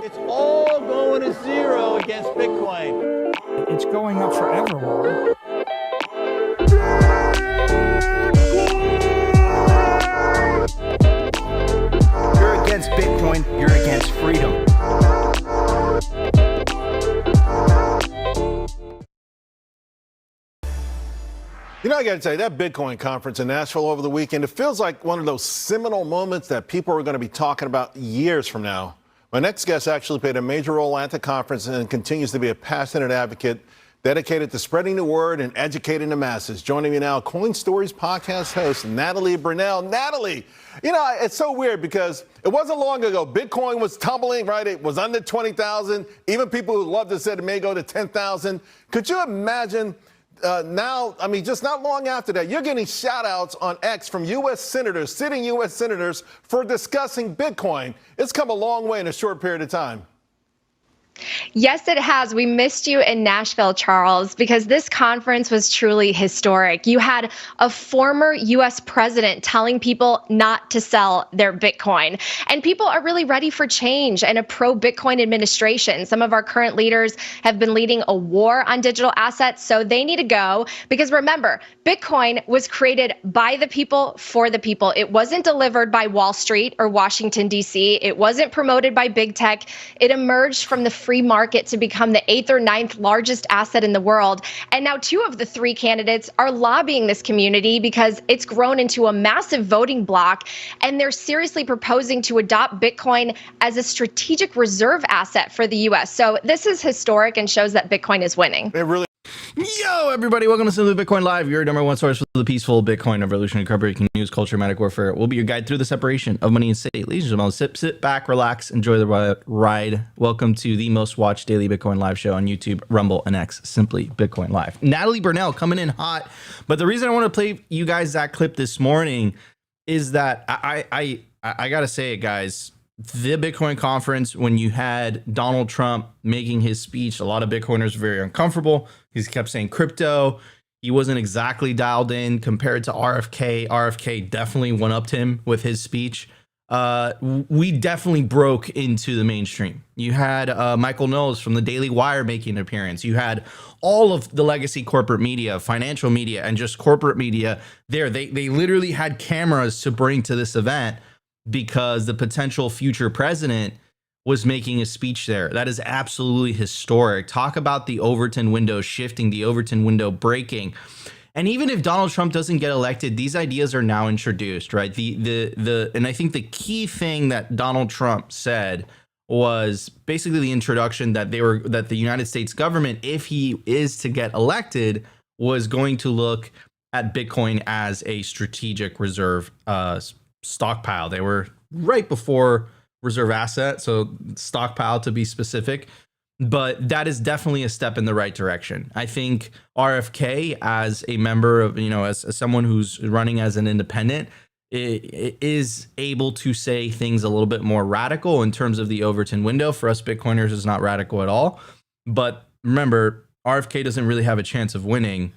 It's all going to zero against Bitcoin. It's going up forever, Warren. You're against Bitcoin, you're against freedom. You know, I got to tell you, that Bitcoin conference in Nashville over the weekend, it feels like one of those seminal moments that people are going to be talking about years from now. My next guest actually played a major role at the conference and continues to be a passionate advocate dedicated to spreading the word and educating the masses. Joining me now, Coin Stories podcast host Natalie Brunell. Natalie, you know, it's so weird because it wasn't long ago. Bitcoin was tumbling, right? It was under 20,000. Even people who loved it said it may go to 10,000. Could you imagine now, I mean, just not long after that, you're getting shout outs on X from U.S. senators, sitting U.S. senators for discussing Bitcoin. It's come a long way in a short period of time. Yes, it has. We missed you in Nashville, Charles, because this conference was truly historic. You had a former U.S. president telling people not to sell their Bitcoin. And people are really ready for change and a pro-Bitcoin administration. Some of our current leaders have been leading a war on digital assets, so they need to go. Because remember, Bitcoin was created by the people for the people. It wasn't delivered by Wall Street or Washington, D.C. It wasn't promoted by big tech. It emerged from the free market to become the 8th or 9th largest asset in the world. And now 2 of the 3 candidates are lobbying this community because it's grown into a massive voting bloc. And they're seriously proposing to adopt Bitcoin as a strategic reserve asset for the U.S. So this is historic and shows that Bitcoin is winning. It really Yo, everybody, welcome to Simply Bitcoin Live, your number one source for the peaceful Bitcoin revolution, breaking news, culture, magic warfare. We'll be your guide through the separation of money and state. Ladies and gentlemen, sit back, relax, enjoy the ride. Welcome to the most watched daily Bitcoin live show on YouTube, Rumble, and X, Simply Bitcoin Live. Natalie Brunell coming in hot. But the reason I want to play you guys that clip this morning is that I got to say it, guys. The Bitcoin conference, when you had Donald Trump making his speech, a lot of Bitcoiners were very uncomfortable. He kept saying crypto. He wasn't exactly dialed in compared to RFK. RFK definitely went up to him with his speech. We definitely broke into the mainstream. You had Michael Knowles from the Daily Wire making an appearance. You had all of the legacy corporate media, financial media, and just corporate media there. They literally had cameras to bring to this event because the potential future president was making a speech there. That is absolutely historic. Talk about the Overton window shifting, the Overton window breaking. And even if Donald Trump doesn't get elected, these ideas are now introduced, right? And I think the key thing that Donald Trump said was basically the introduction that the United States government, if he is to get elected, was going to look at Bitcoin as a strategic reserve stockpile. They were right before reserve asset, so stockpile to be specific. But that is definitely a step in the right direction. I think RFK, as a member of, as someone who's running as an independent, is able to say things a little bit more radical in terms of the Overton window. For us Bitcoiners, it's not radical at all. But remember, RFK doesn't really have a chance of winning.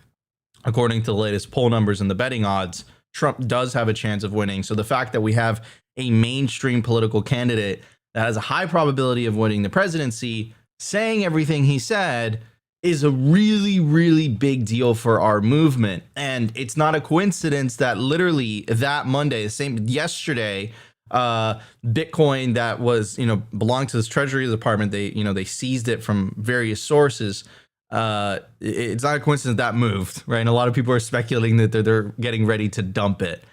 According to the latest poll numbers and the betting odds, Trump does have a chance of winning. So the fact that we have a mainstream political candidate that has a high probability of winning the presidency saying everything he said is a really, really big deal for our movement. And it's not a coincidence that literally that Monday, the same yesterday, Bitcoin that was, belonged to this Treasury Department, they seized it from various sources. It's not a coincidence that moved, right? And a lot of people are speculating that they're getting ready to dump it.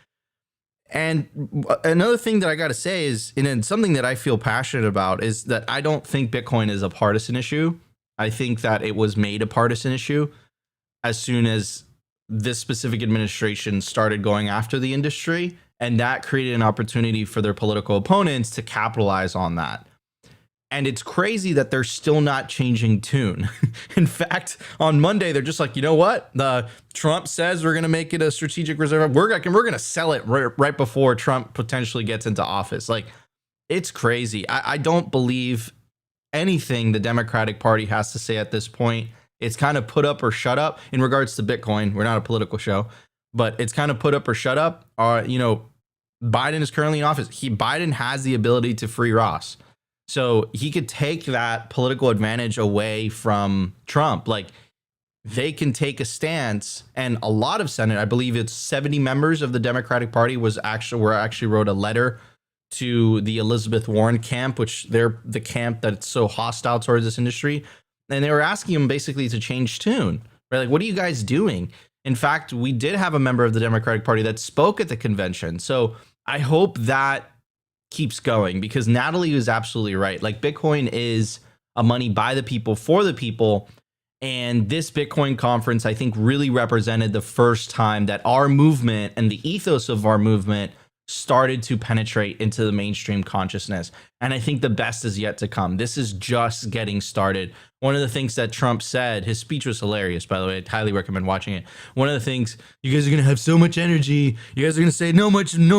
And another thing that I got to say is, and something that I feel passionate about, is that I don't think Bitcoin is a partisan issue. I think that it was made a partisan issue as soon as this specific administration started going after the industry, and that created an opportunity for their political opponents to capitalize on that. And it's crazy that they're still not changing tune. In fact, on Monday, they're just like, you know what? Trump says we're going to make it a strategic reserve. We're going to sell it right before Trump potentially gets into office. Like, it's crazy. I don't believe anything the Democratic Party has to say at this point. It's kind of put up or shut up in regards to Bitcoin. We're not a political show, but it's kind of put up or shut up. Biden is currently in office. Biden has the ability to free Ross. So he could take that political advantage away from Trump. Like, they can take a stance, and a lot of Senate, I believe it's 70 members of the Democratic Party were actually wrote a letter to the Elizabeth Warren camp, which they're the camp that's so hostile towards this industry. And they were asking him basically to change tune, right? Like, what are you guys doing? In fact, we did have a member of the Democratic Party that spoke at the convention. So I hope that keeps going, because Natalie was absolutely right. Like, Bitcoin is a money by the people for the people. And this Bitcoin conference, I think, really represented the first time that our movement and the ethos of our movement started to penetrate into the mainstream consciousness. And I think the best is yet to come. This is just getting started. One of the things that Trump said, his speech was hilarious, by the way. I highly recommend watching it. One of the things, you guys are going to have so much energy. You guys are going to say no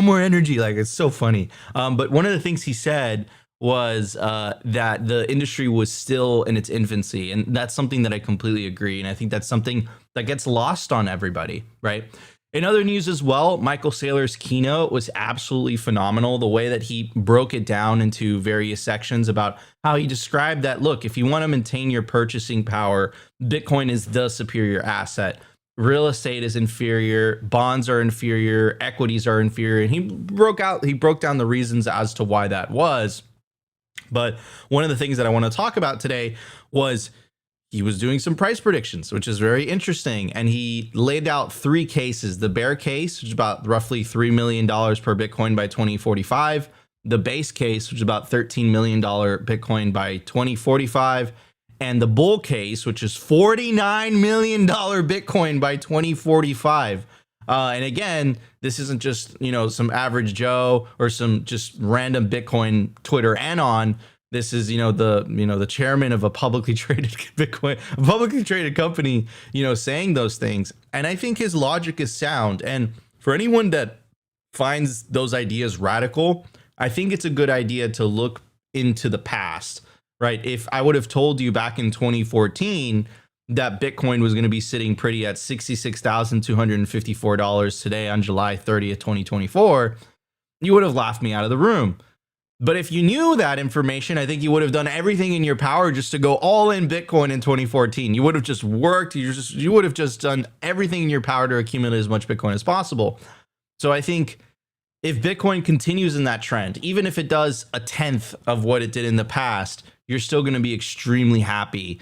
more energy. Like, it's so funny. But one of the things he said was that the industry was still in its infancy. And that's something that I completely agree. And I think that's something that gets lost on everybody, right? In other news as well, Michael Saylor's keynote was absolutely phenomenal. The way that he broke it down into various sections about how he described that, look, if you want to maintain your purchasing power, Bitcoin is the superior asset. Real estate is inferior, bonds are inferior, equities are inferior. And he broke down the reasons as to why that was. But one of the things that I want to talk about today was he was doing some price predictions, which is very interesting. And he laid out three cases: the bear case, which is about roughly $3 million per Bitcoin by 2045, the base case, which is about $13 million Bitcoin by 2045, and the bull case, which is $49 million Bitcoin by 2045. And again, this isn't just, some average Joe or some just random Bitcoin Twitter anon. This is, the chairman of a publicly traded company, saying those things. And I think his logic is sound. And for anyone that finds those ideas radical, I think it's a good idea to look into the past, right? If I would have told you back in 2014 that Bitcoin was going to be sitting pretty at $66,254 today on July 30th, 2024, you would have laughed me out of the room. But if you knew that information, I think you would have done everything in your power just to go all in Bitcoin in 2014. You would have just worked. You would have just done everything in your power to accumulate as much Bitcoin as possible. So I think if Bitcoin continues in that trend, even if it does a tenth of what it did in the past, you're still going to be extremely happy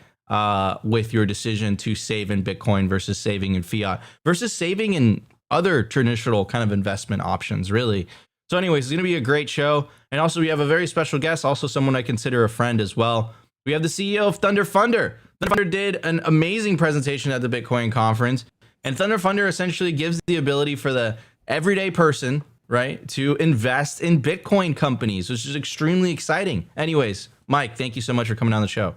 with your decision to save in Bitcoin versus saving in fiat versus saving in other traditional kind of investment options, really. So anyways, it's going to be a great show. And also we have a very special guest, also someone I consider a friend as well. We have the CEO of Thunder Funder. Thunder did an amazing presentation at the Bitcoin conference. And Thunder Funder essentially gives the ability for the everyday person, right, to invest in Bitcoin companies, which is extremely exciting. Anyways, Mike, thank you so much for coming on the show.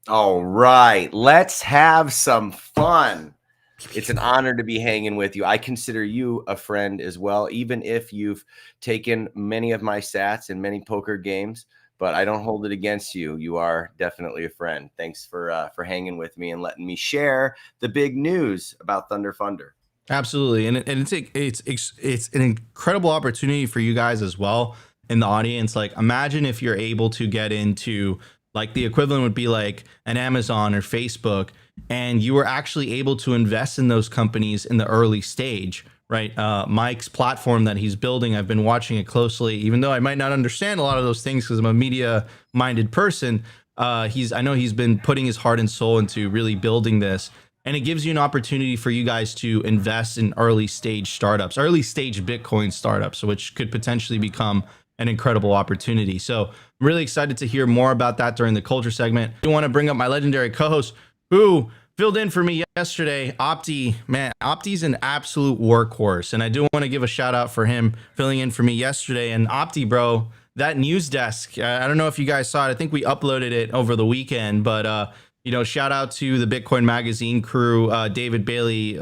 All right, let's have some fun. It's an honor to be hanging with you. I consider you a friend as well, even if you've taken many of my sats in many poker games, but I don't hold it against you. You are definitely a friend. Thanks for hanging with me and letting me share the big news about Thunder Funder. Absolutely. And it's an incredible opportunity for you guys as well in the audience. Like, imagine if you're able to get into, like, the equivalent would be like an Amazon or Facebook, and you were actually able to invest in those companies in the early stage, right? Mike's platform that he's building, I've been watching it closely, even though I might not understand a lot of those things because I'm a media-minded person. I know he's been putting his heart and soul into really building this, and it gives you an opportunity for you guys to invest in early stage startups, early stage Bitcoin startups, which could potentially become an incredible opportunity. So I'm really excited to hear more about that during the culture segment. I want to bring up my legendary co-host who filled in for me yesterday, Opti. Man, Opti's an absolute workhorse, and I do want to give a shout out for him filling in for me yesterday. And Opti, bro, that news desk, I don't know if you guys saw it. I think we uploaded it over the weekend, but shout out to the Bitcoin Magazine crew, David Bailey,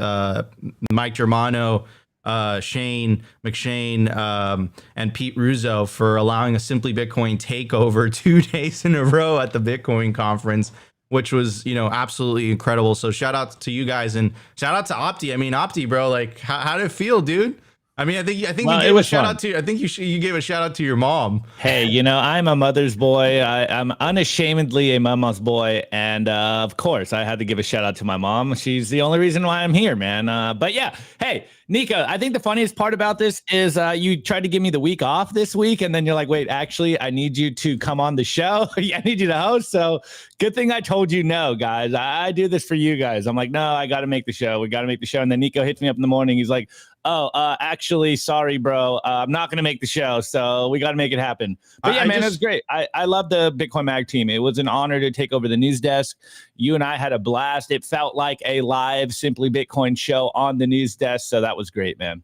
Mike Germano, Shane McShane, and Pete Russo for allowing a Simply Bitcoin takeover 2 days in a row at the Bitcoin conference, which was, absolutely incredible. So shout out to you guys and shout out to Opti. I mean, Opti, bro, like, how did it feel, dude? I mean, I think Well, you it gave a was shout fun. out to. I think you gave a shout out to your mom. Hey, I'm a mother's boy. I'm unashamedly a mama's boy. And of course, I had to give a shout out to my mom. She's the only reason why I'm here, man. But yeah, hey, Nika, I think the funniest part about this is you tried to give me the week off this week. And then you're like, wait, actually, I need you to come on the show. I need you to host. So good thing I told you no, guys. I do this for you guys. I'm like, no, I got to make the show. We got to make the show. And then Nico hits me up in the morning. He's like, oh, actually, sorry, bro. I'm not going to make the show, so we got to make it happen. But yeah, man, it was great. I love the Bitcoin Mag team. It was an honor to take over the news desk. You and I had a blast. It felt like a live Simply Bitcoin show on the news desk, so that was great, man.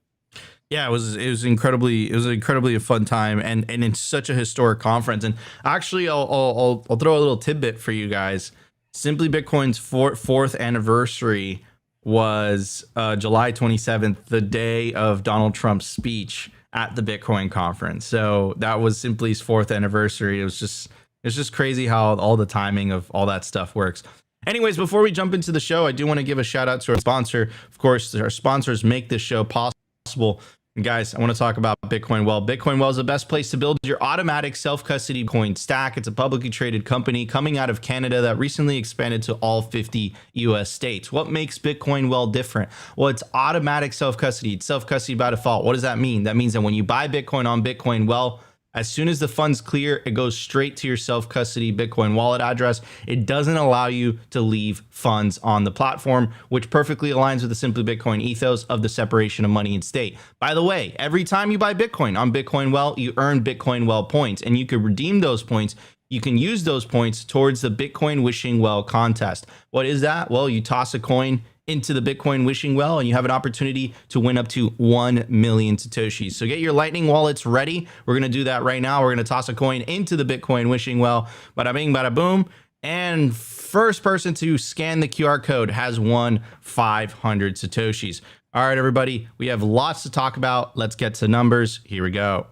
Yeah, it was incredibly a fun time, and it's such a historic conference. And actually, I'll throw a little tidbit for you guys. Simply Bitcoin's fourth anniversary was July 27th, the day of Donald Trump's speech at the Bitcoin conference. So that was Simply's fourth anniversary. It's just crazy how all the timing of all that stuff works. Anyways, before we jump into the show, I do want to give a shout out to our sponsor. Of course, our sponsors make this show possible. And guys, I want to talk about Bitcoin Well. Bitcoin Well is the best place to build your automatic self-custody coin stack. It's a publicly traded company coming out of Canada that recently expanded to all 50 US states. What makes Bitcoin Well different? Well, it's automatic self-custody. It's self-custody by default. What does that mean? That means that when you buy Bitcoin on Bitcoin Well, as soon as the funds clear, it goes straight to your self-custody Bitcoin wallet address. It doesn't allow you to leave funds on the platform, which perfectly aligns with the Simply Bitcoin ethos of the separation of money and state. By the way, every time you buy Bitcoin on Bitcoin Well, you earn Bitcoin Well points, and you can redeem those points. You can use those points towards the Bitcoin Wishing Well contest. What is that? Well, you toss a coin into the Bitcoin Wishing Well, and you have an opportunity to win up to 1 million Satoshis. So get your Lightning wallets ready. We're going to do that right now. We're going to toss a coin into the Bitcoin Wishing Well. Bada bing, bada boom. And first person to scan the QR code has won 500 Satoshis. All right, everybody, we have lots to talk about. Let's get to numbers. Here we go.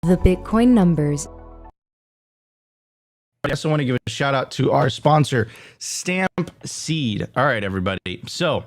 The Bitcoin numbers. I also want to give a shout out to our sponsor, Stamp Seed. All right, everybody. So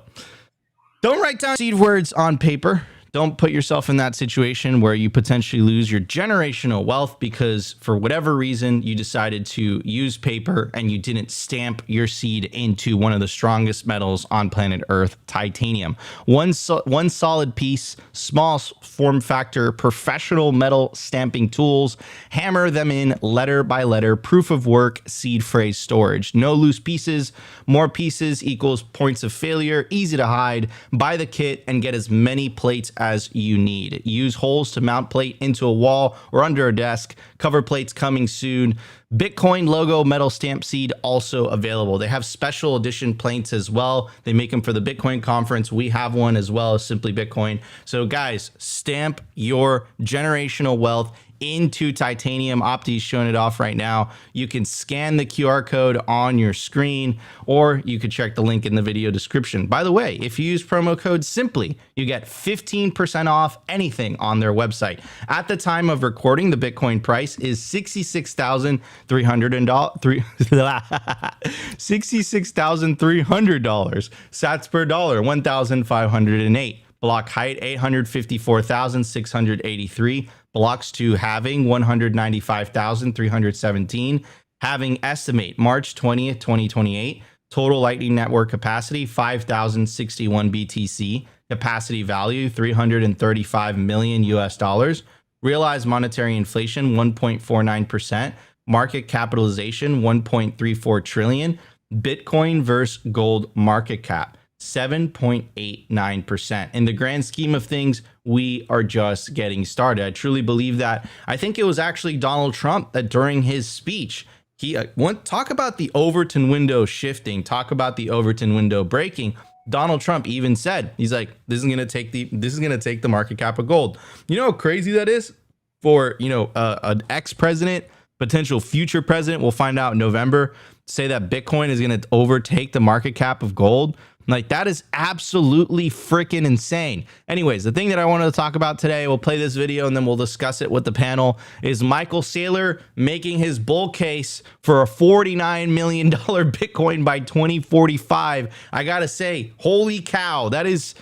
don't write down seed words on paper. Don't put yourself in that situation where you potentially lose your generational wealth because for whatever reason you decided to use paper and you didn't stamp your seed into one of the strongest metals on planet Earth, titanium. One solid piece, small form factor, professional metal stamping tools, hammer them in letter by letter, proof of work, seed phrase storage. No loose pieces, more pieces equals points of failure, easy to hide. Buy the kit and get as many plates as you need. Use holes to mount plate into a wall or under a desk. Cover plates coming soon. Bitcoin logo metal stamp seed also available. They have special edition plates as well. They make them for the Bitcoin conference. We have one as well as Simply Bitcoin. So guys, stamp your generational wealth into titanium. Opti's showing it off right now. You can scan the QR code on your screen, or you could check the link in the video description. By the way, if you use promo code SIMPLY, you get 15% off anything on their website. At the time of recording, the Bitcoin price is $66,300. $66,300. Sats per dollar, 1,508. Block height, 854,683. Blocks to halving, 195,317. Halving estimate, March 20th, 2028. Total Lightning Network capacity, 5,061 BTC. Capacity value, 335 million US dollars. Realized monetary inflation, 1.49%. Market capitalization, 1.34 trillion. Bitcoin versus gold market cap, 7.89%. In the grand scheme of things, we are just getting started. I truly believe that. I think it was actually Donald Trump that during his speech, he talk about the Overton window shifting, talk about the Overton window breaking. Donald Trump even said, he's like, this is going to take the market cap of gold. You know how crazy that is for, an ex-president, potential future president, we'll find out in November, say that Bitcoin is going to overtake the market cap of gold. Like, that is absolutely freaking insane. Anyways, the thing that I wanted to talk about today, we'll play this video and then we'll discuss it with the panel, is Michael Saylor making his bull case for a $49 million Bitcoin by 2045. I gotta say, holy cow, that is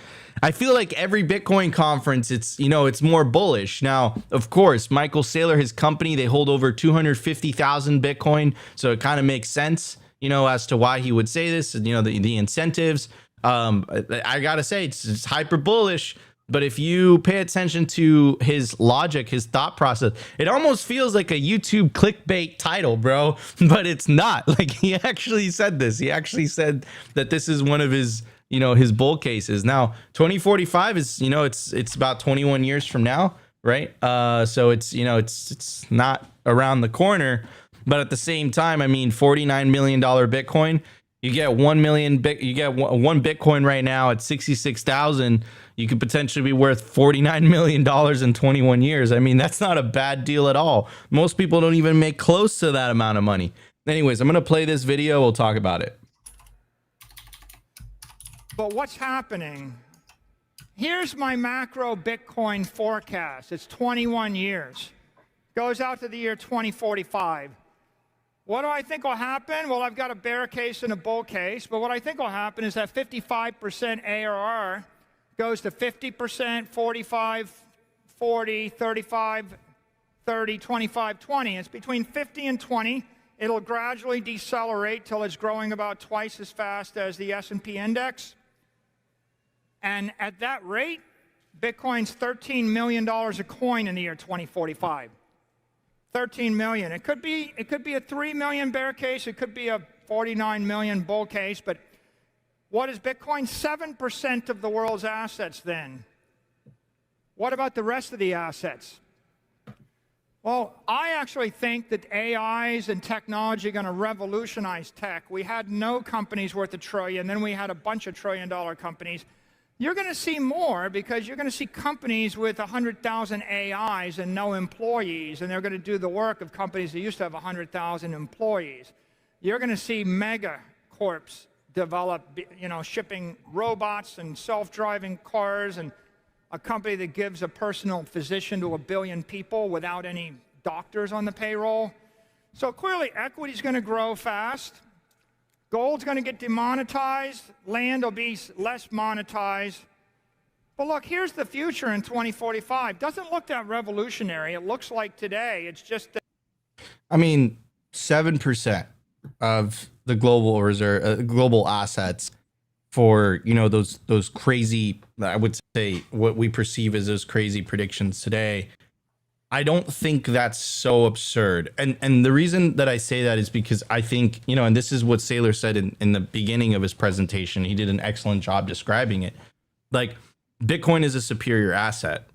I feel like every Bitcoin conference, it's, you know, it's more bullish. Now, of course, Michael Saylor, his company, they hold over 250,000 Bitcoin. So it kind of makes sense, you know, as to why he would say this, you know, the incentives. I gotta say, it's hyper bullish. But if you pay attention to his logic, his thought process, it almost feels like a YouTube clickbait title, bro. But it's not. Like, he actually said this. He actually said that this is one of his, you know, his bull cases. Now, 2045 is, you know, it's about 21 years from now, right? So it's, you know, it's not around the corner. But at the same time, I mean, $49 million Bitcoin. You get 1 million, you get one Bitcoin right now at 66,000. You could potentially be worth $49 million in 21 years. I mean, that's not a bad deal at all. Most people don't even make close to that amount of money. Anyways, I'm going to play this video. We'll talk about it. But what's happening? Here's my macro Bitcoin forecast. It's 21 years. Goes out to the year 2045. What do I think will happen? Well, I've got a bear case and a bull case, but what I think will happen is that 55% ARR goes to 50%, 45, 40, 35, 30, 25, 20. It's between 50 and 20. It'll gradually decelerate till it's growing about twice as fast as the S&P index. And at that rate, Bitcoin's $13 million a coin in the year 2045. 13 million. It could be a 3 million bear case. It could be a 49 million bull case. But what is Bitcoin? 7% of the world's assets then. What about the rest of the assets? Well, I actually think that AIs and technology are going to revolutionize tech. We had no companies worth $1 trillion. Then we had a bunch of $1 trillion companies. You're going to see more because you're going to see companies with 100,000 AIs and no employees, and they're going to do the work of companies that used to have 100,000 employees. You're going to see mega corps develop, you know, shipping robots and self-driving cars, and a company that gives a personal physician to 1 billion people without any doctors on the payroll. So clearly, equity is going to grow fast. Gold's going to get demonetized. Land will be less monetized. But look, here's the future in 2045. Doesn't look that revolutionary. It looks like today. It's just that. I mean, 7% of the global reserve, global assets for, you know, those crazy, I would say what we perceive as those crazy predictions today. I don't think that's so absurd. And the reason that I say that is because I think, you know, and this is what Saylor said in the beginning of his presentation. He did an excellent job describing it. Like, Bitcoin is a superior asset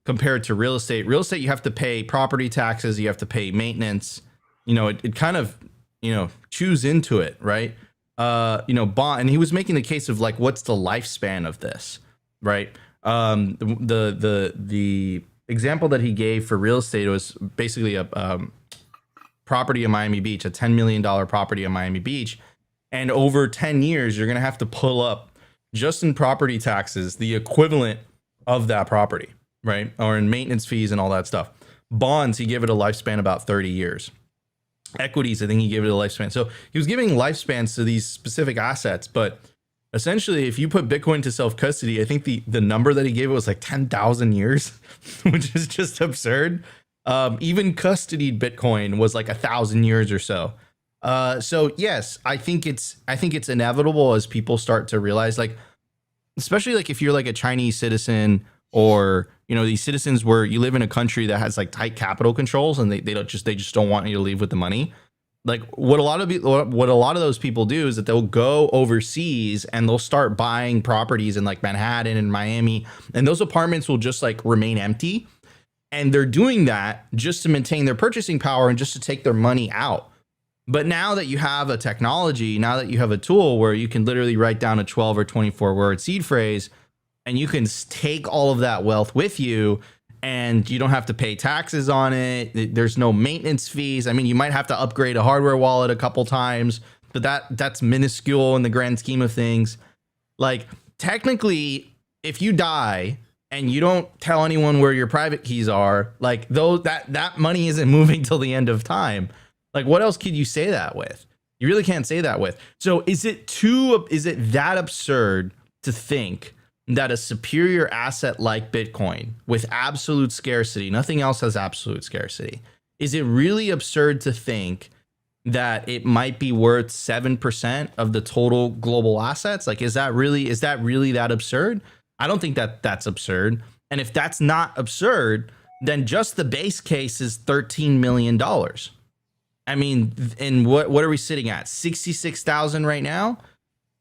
compared to real estate. Real estate, you have to pay property taxes, you have to pay maintenance. You know, it kind of, you know, chews into it, right? You know, bond. And he was making the case of like, what's the lifespan of this, right? The example that he gave for real estate was basically a property in Miami Beach, a $10 million property in Miami Beach. And over 10 years, you're going to have to pull up just in property taxes, the equivalent of that property, right? Or in maintenance fees and all that stuff. Bonds, he gave it a lifespan about 30 years. Equities, I think he gave it a lifespan. So he was giving lifespans to these specific assets, but essentially, if you put Bitcoin to self-custody, I think the number that he gave it was like 10,000 years, which is just absurd. Even custodied Bitcoin was like 1,000 years or so. So yes, I think it's inevitable as people start to realize, like, especially like if you're like a Chinese citizen or, you know, these citizens where you live in a country that has like tight capital controls and they just don't want you to leave with the money. Like what a lot of those people do is that they'll go overseas and they'll start buying properties in like Manhattan and Miami, and those apartments will just like remain empty. And they're doing that just to maintain their purchasing power and just to take their money out. But now that you have a technology, now that you have a tool where you can literally write down a 12 or 24 word seed phrase, and you can take all of that wealth with you, and you don't have to pay taxes on it. There's no maintenance fees. I mean, you might have to upgrade a hardware wallet a couple times, but that's minuscule in the grand scheme of things. Like, technically, if you die and you don't tell anyone where your private keys are, like, though that money isn't moving till the end of time. Like, what else could you say that with? You really can't say that with. So is it that absurd to think that a superior asset like Bitcoin with absolute scarcity, nothing else has absolute scarcity, is it really absurd to think that it might be worth 7% of the total global assets? Like, is that really that absurd? I don't think that that's absurd. And if that's not absurd, then just the base case is $13 million. I mean, and what are we sitting at? 66,000 right now?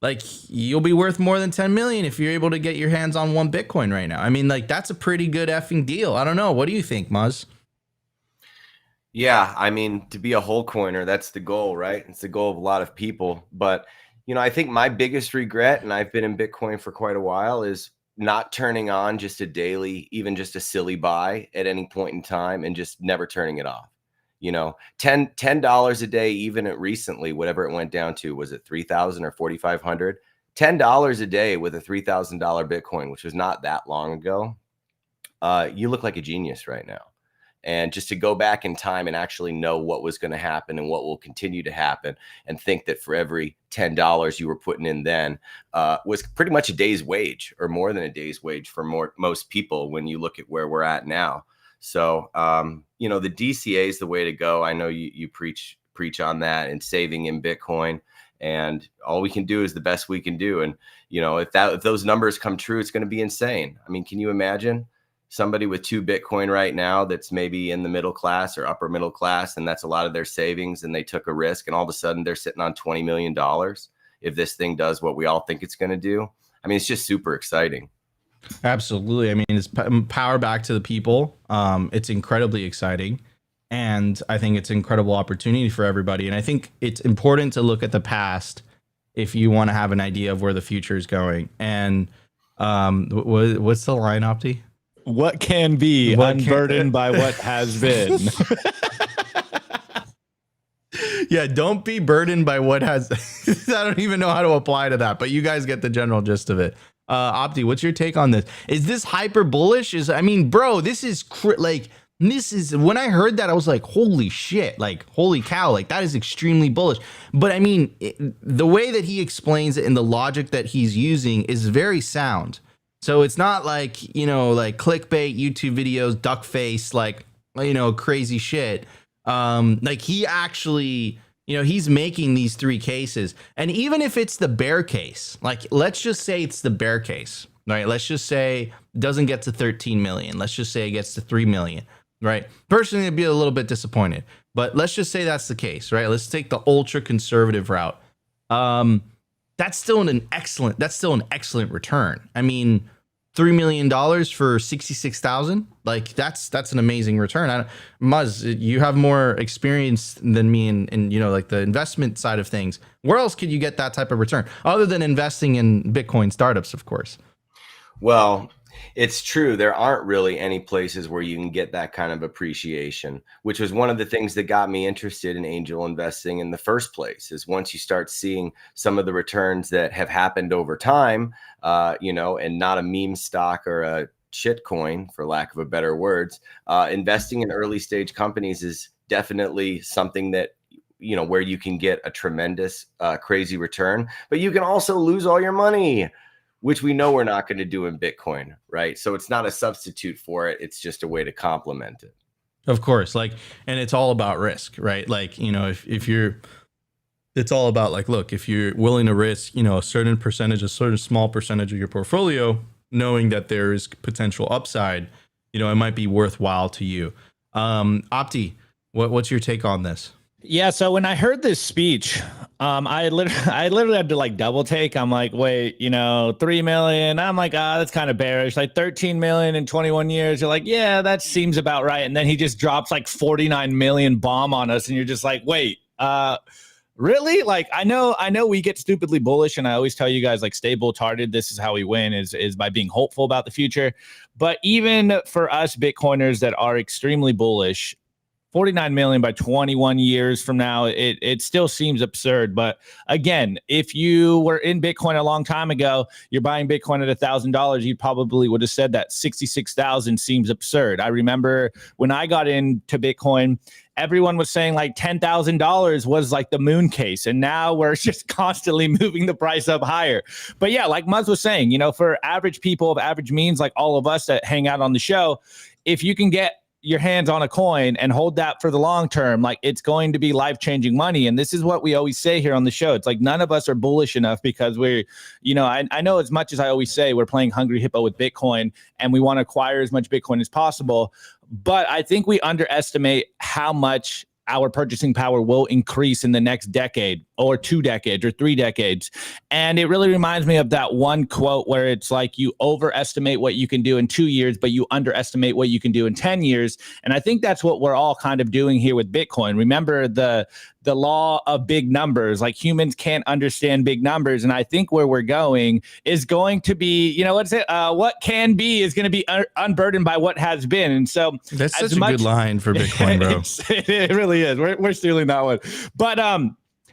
Like, you'll be worth more than 10 million if you're able to get your hands on one Bitcoin right now. I mean, like, that's a pretty good effing deal. I don't know. What do you think, Muzz? Yeah, I mean, to be a whole coiner, that's the goal, right? It's the goal of a lot of people. But, you know, I think my biggest regret, and I've been in Bitcoin for quite a while, is not turning on just a daily, even just a silly buy at any point in time and just never turning it off. You know, $10 a day, even at recently, whatever it went down to, was it 3,000 or 4,500? $10 a day with a $3,000 Bitcoin, which was not that long ago. You look like a genius right now. And just to go back in time and actually know what was going to happen and what will continue to happen, and think that for every $10 you were putting in then was pretty much a day's wage, or more than a day's wage for most people when you look at where we're at now. So, you know, the DCA is the way to go. I know you preach on that, and saving in Bitcoin, and all we can do is the best we can do. And, you know, if those numbers come true, it's going to be insane. I mean, can you imagine somebody with 2 Bitcoin right now that's maybe in the middle class or upper middle class, and that's a lot of their savings, and they took a risk, and all of a sudden they're sitting on $20 million if this thing does what we all think it's going to do? I mean, it's just super exciting. Absolutely. I mean, it's power back to the people. It's incredibly exciting. And I think it's an incredible opportunity for everybody. And I think it's important to look at the past if you want to have an idea of where the future is going. And what's the line, Opti? What can be unburdened by what has been. Yeah, don't be burdened by what has. I don't even know how to apply to that, but you guys get the general gist of it. Opti, what's your take on this? Is this hyper bullish? I mean, bro, this is when I heard that, I was like, holy shit, like, holy cow, like, that is extremely bullish. But I mean, the way that he explains it and the logic that he's using is very sound. So it's not like, you know, like clickbait, YouTube videos, duck face, like, you know, crazy shit. Like, he actually, you know, he's making these 3 cases. And even if it's the bear case, like, let's just say it's the bear case, right? Let's just say it doesn't get to 13 million. Let's just say it gets to 3 million, right? Personally, I'd be a little bit disappointed, but let's just say that's the case, right? Let's take the ultra conservative route. That's still an excellent return. I mean, $3 million for 66,000, like, that's an amazing return. Muzz, you have more experience than me in you know, like, the investment side of things. Where else could you get that type of return other than investing in Bitcoin startups, of course? Well, it's true. There aren't really any places where you can get that kind of appreciation, which was one of the things that got me interested in angel investing in the first place. Is once you start seeing some of the returns that have happened over time, you know, and not a meme stock or a shit coin, for lack of a better words, investing in early stage companies is definitely something that, you know, where you can get a tremendous, crazy return, but you can also lose all your money, which we know we're not going to do in Bitcoin, right? So it's not a substitute for it. It's just a way to complement it. Of course, like, and it's all about risk, right? Like, you know, if you're, it's all about, like, look, if you're willing to risk, you know, a certain percentage, a certain small percentage of your portfolio, knowing that there is potential upside, you know, it might be worthwhile to you. Opti, what's your take on this? Yeah, so when I heard this speech, I literally had to, like, double take. I'm like, wait, you know, 3 million. I'm like, that's kind of bearish. Like 13 million in 21 years. You're like, yeah, that seems about right. And then he just drops like 49 million bomb on us, and you're just like, wait, really? Like, I know we get stupidly bullish, and I always tell you guys, like, stay bull-hearted. This is how we win, is by being hopeful about the future. But even for us Bitcoiners that are extremely bullish, 49 million by 21 years from now, it still seems absurd. But again, if you were in Bitcoin a long time ago, you're buying Bitcoin at $1,000, you probably would have said that 66,000 seems absurd. I remember when I got into Bitcoin everyone was saying like $10,000 was like the moon case. And now we're just constantly moving the price up higher. But yeah, like Muzz was saying, for average people of average means, like all of us that hang out on the show, if you can get your hands on a coin and hold that for the long term, like it's going to be life-changing money. And this is what we always say here on the show. It's like none of us are bullish enough because we're, I know as much as I always say we're playing Hungry Hippo with Bitcoin and we want to acquire as much Bitcoin as possible. But I think we underestimate how much our purchasing power will increase in the next decade or 2 decades or 3 decades. And it really reminds me of that one quote where it's like you overestimate what you can do in 2 years, but you underestimate what you can do in 10 years. And I think that's what we're all kind of doing here with Bitcoin. Remember the law of big numbers, like humans can't understand big numbers. And I think where we're going is going to be, what can be is going to be unburdened by what has been. And so that's such a good line for Bitcoin, bro. It really is. We're stealing that one. But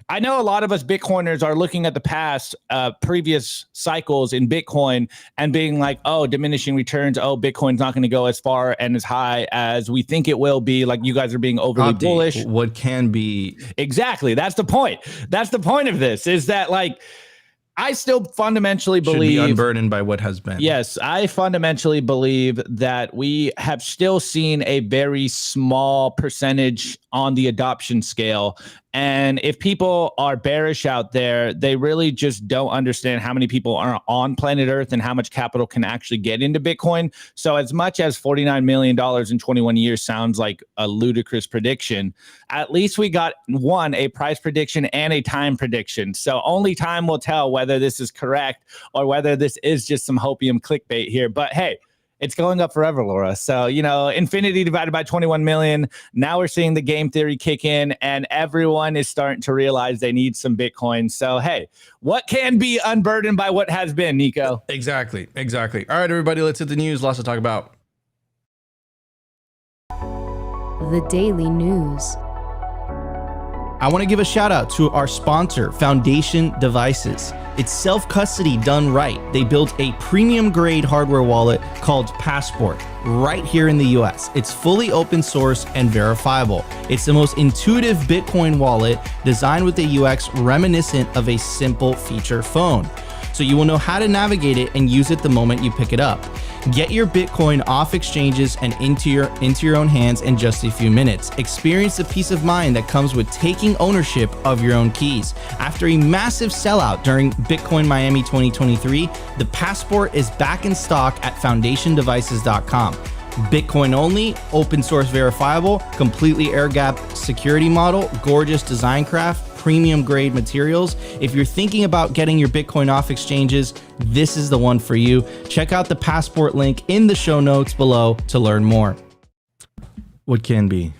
I know a lot of us Bitcoiners are looking at the past, previous cycles in Bitcoin and being like, oh, diminishing returns. Oh, Bitcoin's not going to go as far and as high as we think it will be. Like you guys are being overly bullish. What can be. Exactly. That's the point. That's the point of this is that like, I still fundamentally believe should be unburdened by what has been. Yes, I fundamentally believe that we have still seen a very small percentage on the adoption scale. And if people are bearish out there, they really just don't understand how many people are on planet Earth and how much capital can actually get into Bitcoin. So as much as $49 million in 21 years sounds like a ludicrous prediction, at least we got a price prediction and a time prediction. So only time will tell whether this is correct or whether this is just some hopium clickbait here. But hey, it's going up forever, Laura. So, infinity divided by 21 million. Now we're seeing the game theory kick in and everyone is starting to realize they need some Bitcoin. So, hey, what can be unburdened by what has been, Nico? Exactly. All right, everybody, let's hit the news. Lots to talk about. The Daily News. I want to give a shout out to our sponsor, Foundation Devices. It's self-custody done right. They built a premium grade hardware wallet called Passport right here in the US. It's fully open source and verifiable. It's the most intuitive Bitcoin wallet designed with a UX reminiscent of a simple feature phone. So you will know how to navigate it and use it the moment you pick it up. Get your Bitcoin off exchanges and into your own hands in just a few minutes. Experience the peace of mind that comes with taking ownership of your own keys. After a massive sellout during Bitcoin Miami 2023, the Passport is back in stock at foundationdevices.com. Bitcoin only, open source verifiable, completely air-gapped security model, gorgeous design craft, premium grade materials. If you're thinking about getting your Bitcoin off exchanges, this is the one for you. Check out the Passport link in the show notes below to learn more. What can be?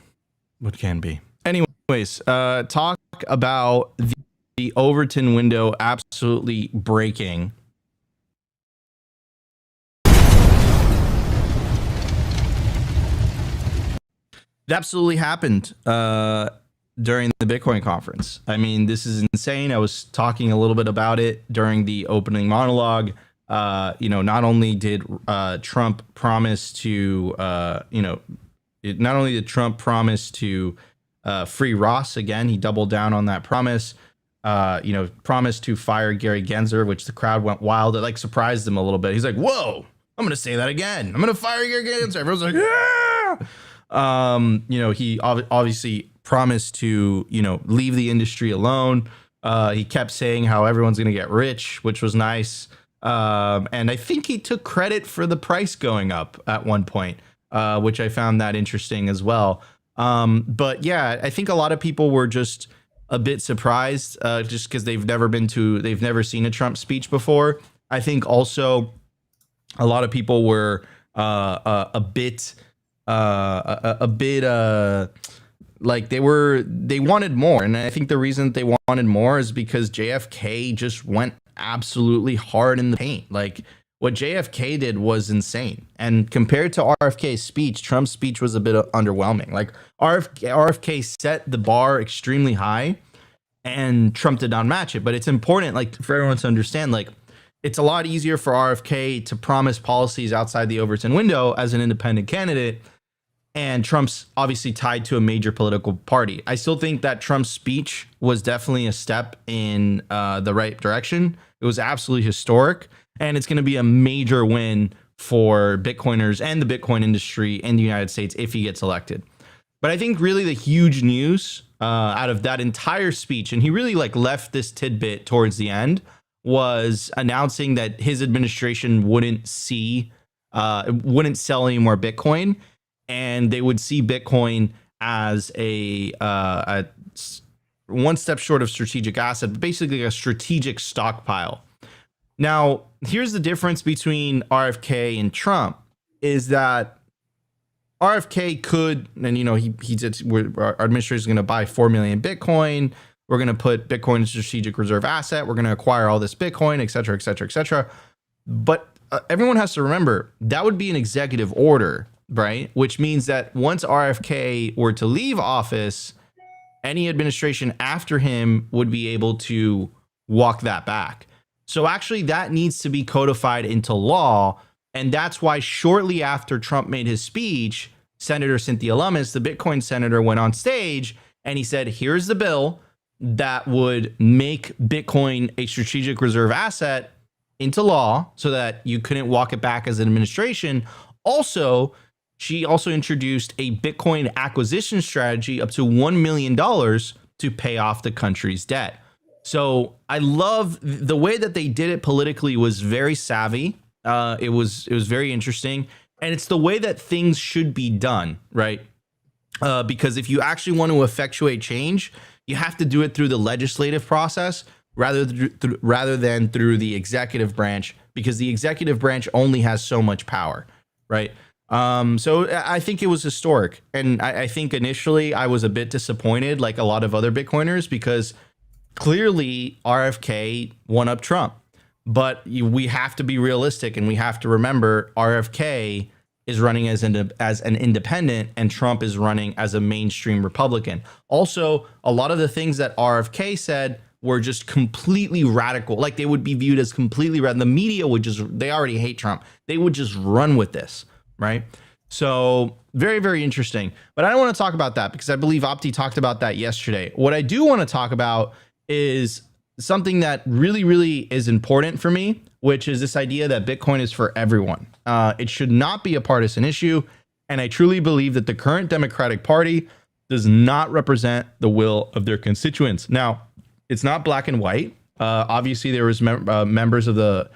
Anyways, talk about the Overton window absolutely breaking. It absolutely happened during the Bitcoin conference. I mean, this is insane. I was talking a little bit about it during the opening monologue. Not only did Trump promise to, free Ross again, he doubled down on that promise. Promised to fire Gary Gensler, which the crowd went wild. It like surprised him a little bit. He's like, "Whoa, I'm going to say that again. I'm going to fire Gary Gensler." Everyone's like, "Yeah." He obviously promised to, leave the industry alone. He kept saying how everyone's going to get rich, which was nice. And I think he took credit for the price going up at one point, which I found that interesting as well. But yeah, I think a lot of people were just a bit surprised, just because they've never seen a Trump speech before. I think also a lot of people were a bit like they wanted more. And I think the reason that they wanted more is because JFK just went absolutely hard in the paint. Like what JFK did was insane. And compared to RFK's speech, Trump's speech was a bit underwhelming. Like RFK set the bar extremely high and Trump did not match it. But it's important, like, for everyone to understand, like, it's a lot easier for RFK to promise policies outside the Overton window as an independent candidate. And Trump's obviously tied to a major political party. I still think that Trump's speech was definitely a step in the right direction. It was absolutely historic, and it's going to be a major win for Bitcoiners and the Bitcoin industry in the United States if he gets elected. But I think really the huge news out of that entire speech, and he really like left this tidbit towards the end, was announcing that his administration wouldn't sell any more Bitcoin, and they would see Bitcoin as a one step short of strategic asset, but basically a strategic stockpile. Now, here's the difference between RFK and Trump is that RFK could, and he said our administration is going to buy 4 million Bitcoin. We're going to put Bitcoin in strategic reserve asset. We're going to acquire all this Bitcoin, et cetera, et cetera, et cetera. But everyone has to remember that would be an executive order, right? Which means that once RFK were to leave office, any administration after him would be able to walk that back. So actually that needs to be codified into law. And that's why shortly after Trump made his speech, Senator Cynthia Lummis, the Bitcoin senator, went on stage and he said, here's the bill that would make Bitcoin a strategic reserve asset into law so that you couldn't walk it back as an administration. Also, she also introduced a Bitcoin acquisition strategy up to $1 million to pay off the country's debt. So I love the way that they did it politically was very savvy. It was very interesting. And it's the way that things should be done, right? Because if you actually want to effectuate change, you have to do it through the legislative process rather than through the executive branch, because the executive branch only has so much power, right? So I think it was historic. And I think initially I was a bit disappointed, like a lot of other Bitcoiners, because clearly RFK won up Trump. But we have to be realistic, and we have to remember RFK is running as an independent and Trump is running as a mainstream Republican. Also, a lot of the things that RFK said were just completely radical. Like they would be viewed as completely radical. The media would they already hate Trump. They would just run with this, right? So very, very interesting. But I don't want to talk about that because I believe Opti talked about that yesterday. What I do want to talk about is something that really, really is important for me, which is this idea that Bitcoin is for everyone. It should not be a partisan issue. And I truly believe that the current Democratic Party does not represent the will of their constituents. Now, it's not black and white. Obviously, there was members of the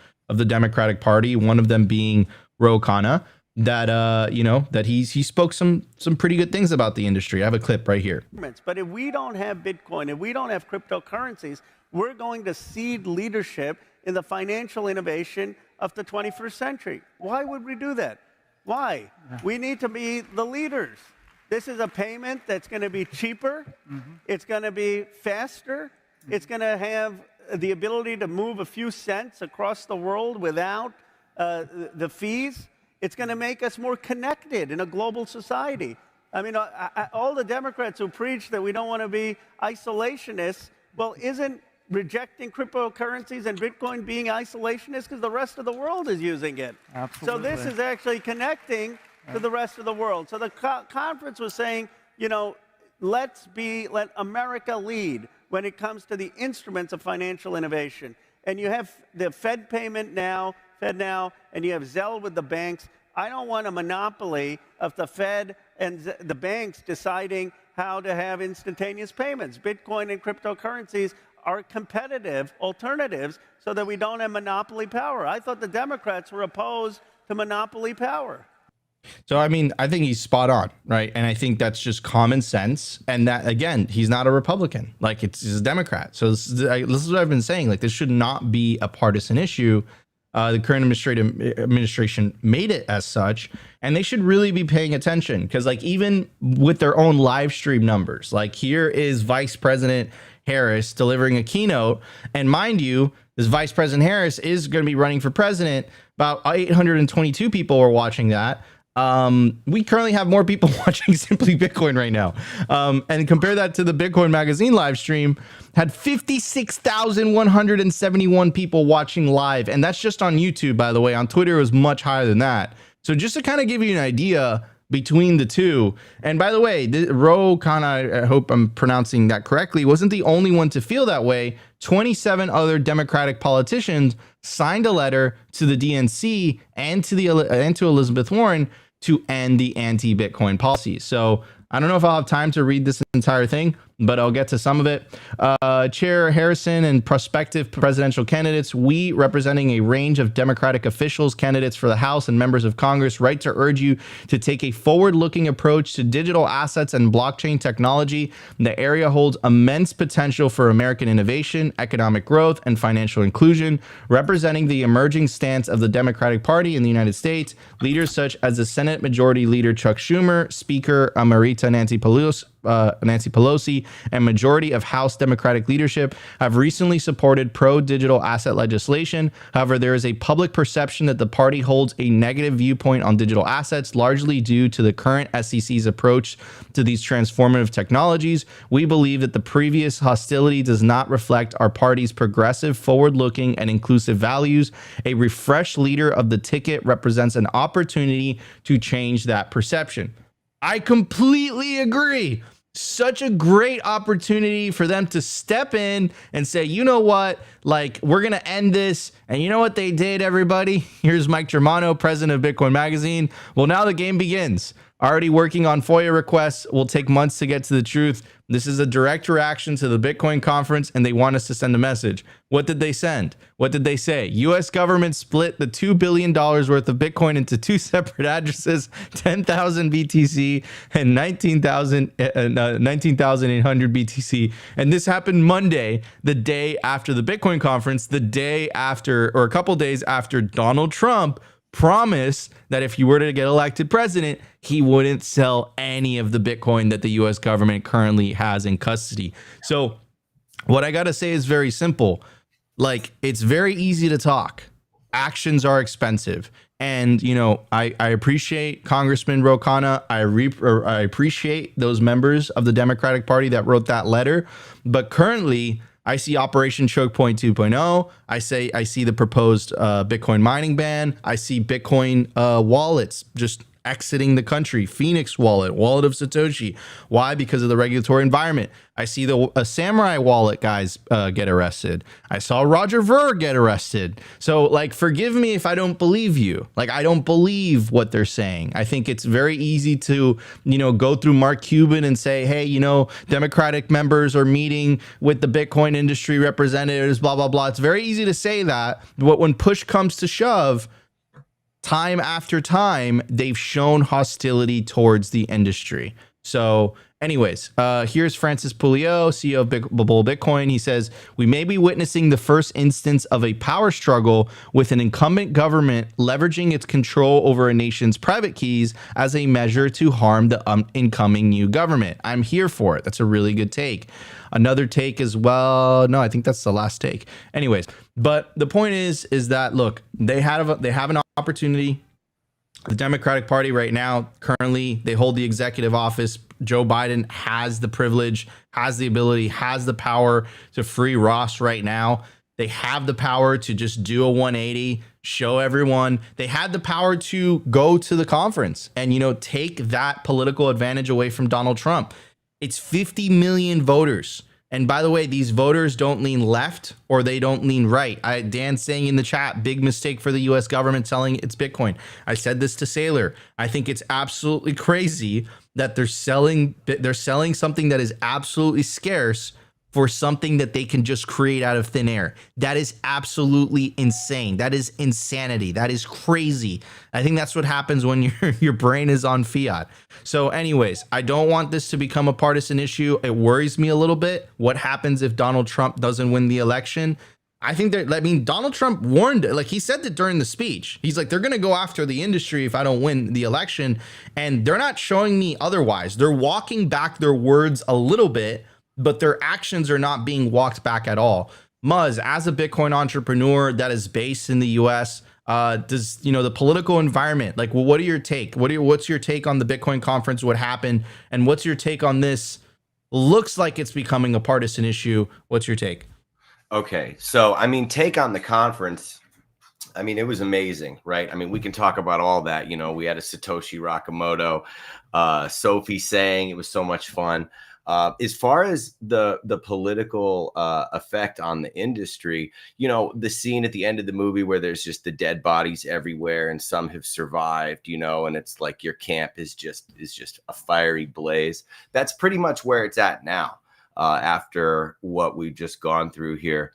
Democratic Party, one of them being Ro Khanna, that he spoke some pretty good things about the industry. I have a clip right here. But if we don't have Bitcoin, if we don't have cryptocurrencies, we're going to cede leadership in the financial innovation of the 21st century. Why would we do that? Why? We need to be the leaders. This is a payment that's going to be cheaper. It's going to be faster. It's going to have the ability to move a few cents across the world without the fees. It's going to make us more connected in a global society. I mean, all the Democrats who preach that we don't want to be isolationists, well, isn't rejecting cryptocurrencies and Bitcoin being isolationist because the rest of the world is using it? Absolutely. So this is actually connecting to the rest of the world. So the conference was saying, let America lead when it comes to the instruments of financial innovation. And you have the Fed payment now, FedNow, and you have Zelle with the banks. I don't want a monopoly of the Fed and the banks deciding how to have instantaneous payments. Bitcoin and cryptocurrencies are competitive alternatives so that we don't have monopoly power. I thought the Democrats were opposed to monopoly power. So, I mean, I think he's spot on, right? And I think that's just common sense. And that, again, he's not a Republican. Like, he's a Democrat. So this is what I've been saying. Like, this should not be a partisan issue. The current administration made it as such, and they should really be paying attention because, like, even with their own live stream numbers, like here is Vice President Harris delivering a keynote, and mind you, this Vice President Harris is going to be running for president. About 822 people were watching that. We currently have more people watching Simply Bitcoin right now. And compare that to the Bitcoin Magazine live stream, had 56,171 people watching live. And that's just on YouTube, by the way. On Twitter, it was much higher than that. So just to kind of give you an idea, between the two. And by the way, Ro Khanna, I hope I'm pronouncing that correctly, wasn't the only one to feel that way. 27 other Democratic politicians signed a letter to the DNC and to Elizabeth Warren to end the anti-Bitcoin policy. So I don't know if I'll have time to read this entire thing, but I'll get to some of it. Chair Harrison and prospective presidential candidates, we representing a range of Democratic officials, candidates for the House and members of Congress, write to urge you to take a forward-looking approach to digital assets and blockchain technology. The area holds immense potential for American innovation, economic growth, and financial inclusion. Representing the emerging stance of the Democratic Party in the United States, leaders such as the Senate Majority Leader Chuck Schumer, Speaker Emerita Nancy Pelosi, and majority of House Democratic leadership have recently supported pro-digital asset legislation. However, there is a public perception that the party holds a negative viewpoint on digital assets, largely due to the current SEC's approach to these transformative technologies. We believe that the previous hostility does not reflect our party's progressive, forward-looking, and inclusive values. A refreshed leader of the ticket represents an opportunity to change that perception. I completely agree. Such a great opportunity for them to step in and say, you know what, like, we're going to end this. And you know what they did, everybody? Here's Mike Germano, president of Bitcoin Magazine. Well, now the game begins. Already working on FOIA requests. Will take months to get to the truth. This is a direct reaction to the Bitcoin conference, and they want us to send a message. What did they send? What did they say? U.S. government split the $2 billion worth of Bitcoin into two separate addresses, 10,000 BTC and 19,800 BTC. And this happened Monday, the day after the Bitcoin conference, the day after, or a couple days after Donald Trump promised that if he were to get elected president, he wouldn't sell any of the Bitcoin that the US government currently has in custody. So what I got to say is very simple. Like, it's very easy to talk. Actions are expensive. And, you know, I appreciate Congressman Ro Khanna. I appreciate those members of the Democratic Party that wrote that letter. But currently, I see Operation Choke Point 2.0. I see the proposed Bitcoin mining ban. I see Bitcoin wallets just exiting the country. Phoenix wallet, wallet of Satoshi. Why? Because of the regulatory environment. I see the Samurai wallet guys get arrested. I saw Roger Ver get arrested. So, like, forgive me if I don't believe you. Like, I don't believe what they're saying. I think it's very easy to, you know, go through Mark Cuban and say, hey, you know, Democratic members are meeting with the Bitcoin industry representatives, blah, blah, blah. It's very easy to say that. But when push comes to shove, time after time, they've shown hostility towards the industry. So anyways, here's Francis Pouliot, CEO of Bull Bitcoin. He says, we may be witnessing the first instance of a power struggle with an incumbent government leveraging its control over a nation's private keys as a measure to harm the incoming new government. I'm here for it. That's a really good take. Another take as well. No, I think that's the last take. Anyways, but the point is that, look, they have an opportunity. The Democratic Party right now, currently, they hold the executive office. Joe Biden has the privilege, has the ability, has the power to free Ross right now. They have the power to just do a 180, show everyone. They had the power to go to the conference and, you know, take that political advantage away from Donald Trump. It's 50 million voters. And by the way, these voters don't lean left or they don't lean right. Dan's saying in the chat, big mistake for the US government selling its Bitcoin. I said this to Saylor. I think it's absolutely crazy that they're selling something that is absolutely scarce for something that they can just create out of thin air. That is absolutely insane. That is insanity. That is crazy. I think that's what happens when your brain is on fiat. So anyways, I don't want this to become a partisan issue. It worries me a little bit. What happens if Donald Trump doesn't win the election? I think Donald Trump warned, like he said that during the speech. He's like, they're going to go after the industry if I don't win the election. And they're not showing me otherwise. They're walking back their words a little bit, but their actions are not being walked back at all. Muzz, as a Bitcoin entrepreneur that is based in the US, does, you know, the political environment, like, well, what are your take? What's your take on the Bitcoin conference? What happened? And what's your take on this? Looks like it's becoming a partisan issue. What's your take? Okay. So, I mean, take on the conference. I mean, it was amazing, right? I mean, we can talk about all that. You know, we had a Satoshi Nakamoto, Sophie saying it was so much fun. As far as the political effect on the industry, you know, the scene at the end of the movie where there's just the dead bodies everywhere and some have survived, you know, and it's like your camp is just a fiery blaze. That's pretty much where it's at now, after what we've just gone through here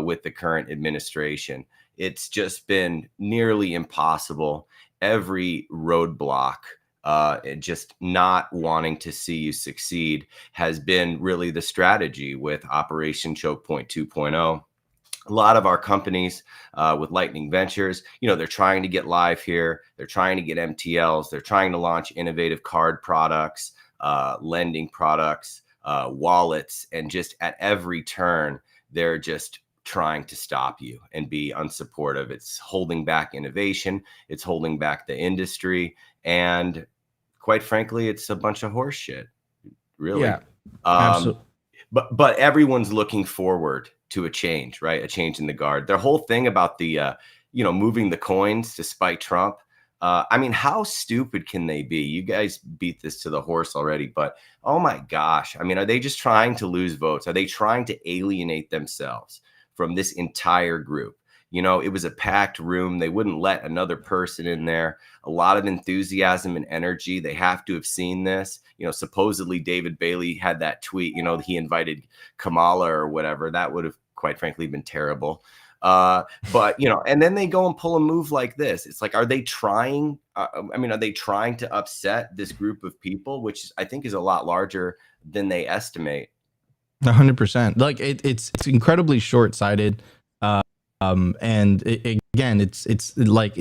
with the current administration. It's just been nearly impossible. Every roadblock, just not wanting to see you succeed has been really the strategy with Operation Choke Point 2.0. A lot of our companies with Lightning Ventures, you know, they're trying to get live here. They're trying to get MTLs. They're trying to launch innovative card products, lending products, wallets, and just at every turn, they're just trying to stop you and be unsupportive. It's holding back innovation. It's holding back the industry. And quite frankly, it's a bunch of horse shit, really. Yeah, absolutely. But everyone's looking forward to a change, right? A change in the guard. Their whole thing about the, you know, moving the coins to spite Trump. I mean, how stupid can they be? You guys beat this to the horse already, but oh my gosh. I mean, are they just trying to lose votes? Are they trying to alienate themselves from this entire group? You know, it was a packed room. They wouldn't let another person in there. A lot of enthusiasm and energy. They have to have seen this. You know, supposedly David Bailey had that tweet, you know, he invited Kamala or whatever. That would have, quite frankly, been terrible. But, you know, and then they go and pull a move like this. It's like, are they trying? Are they trying to upset this group of people, which I think is a lot larger than they estimate? 100%. Like it's incredibly short-sighted. And again, it's like,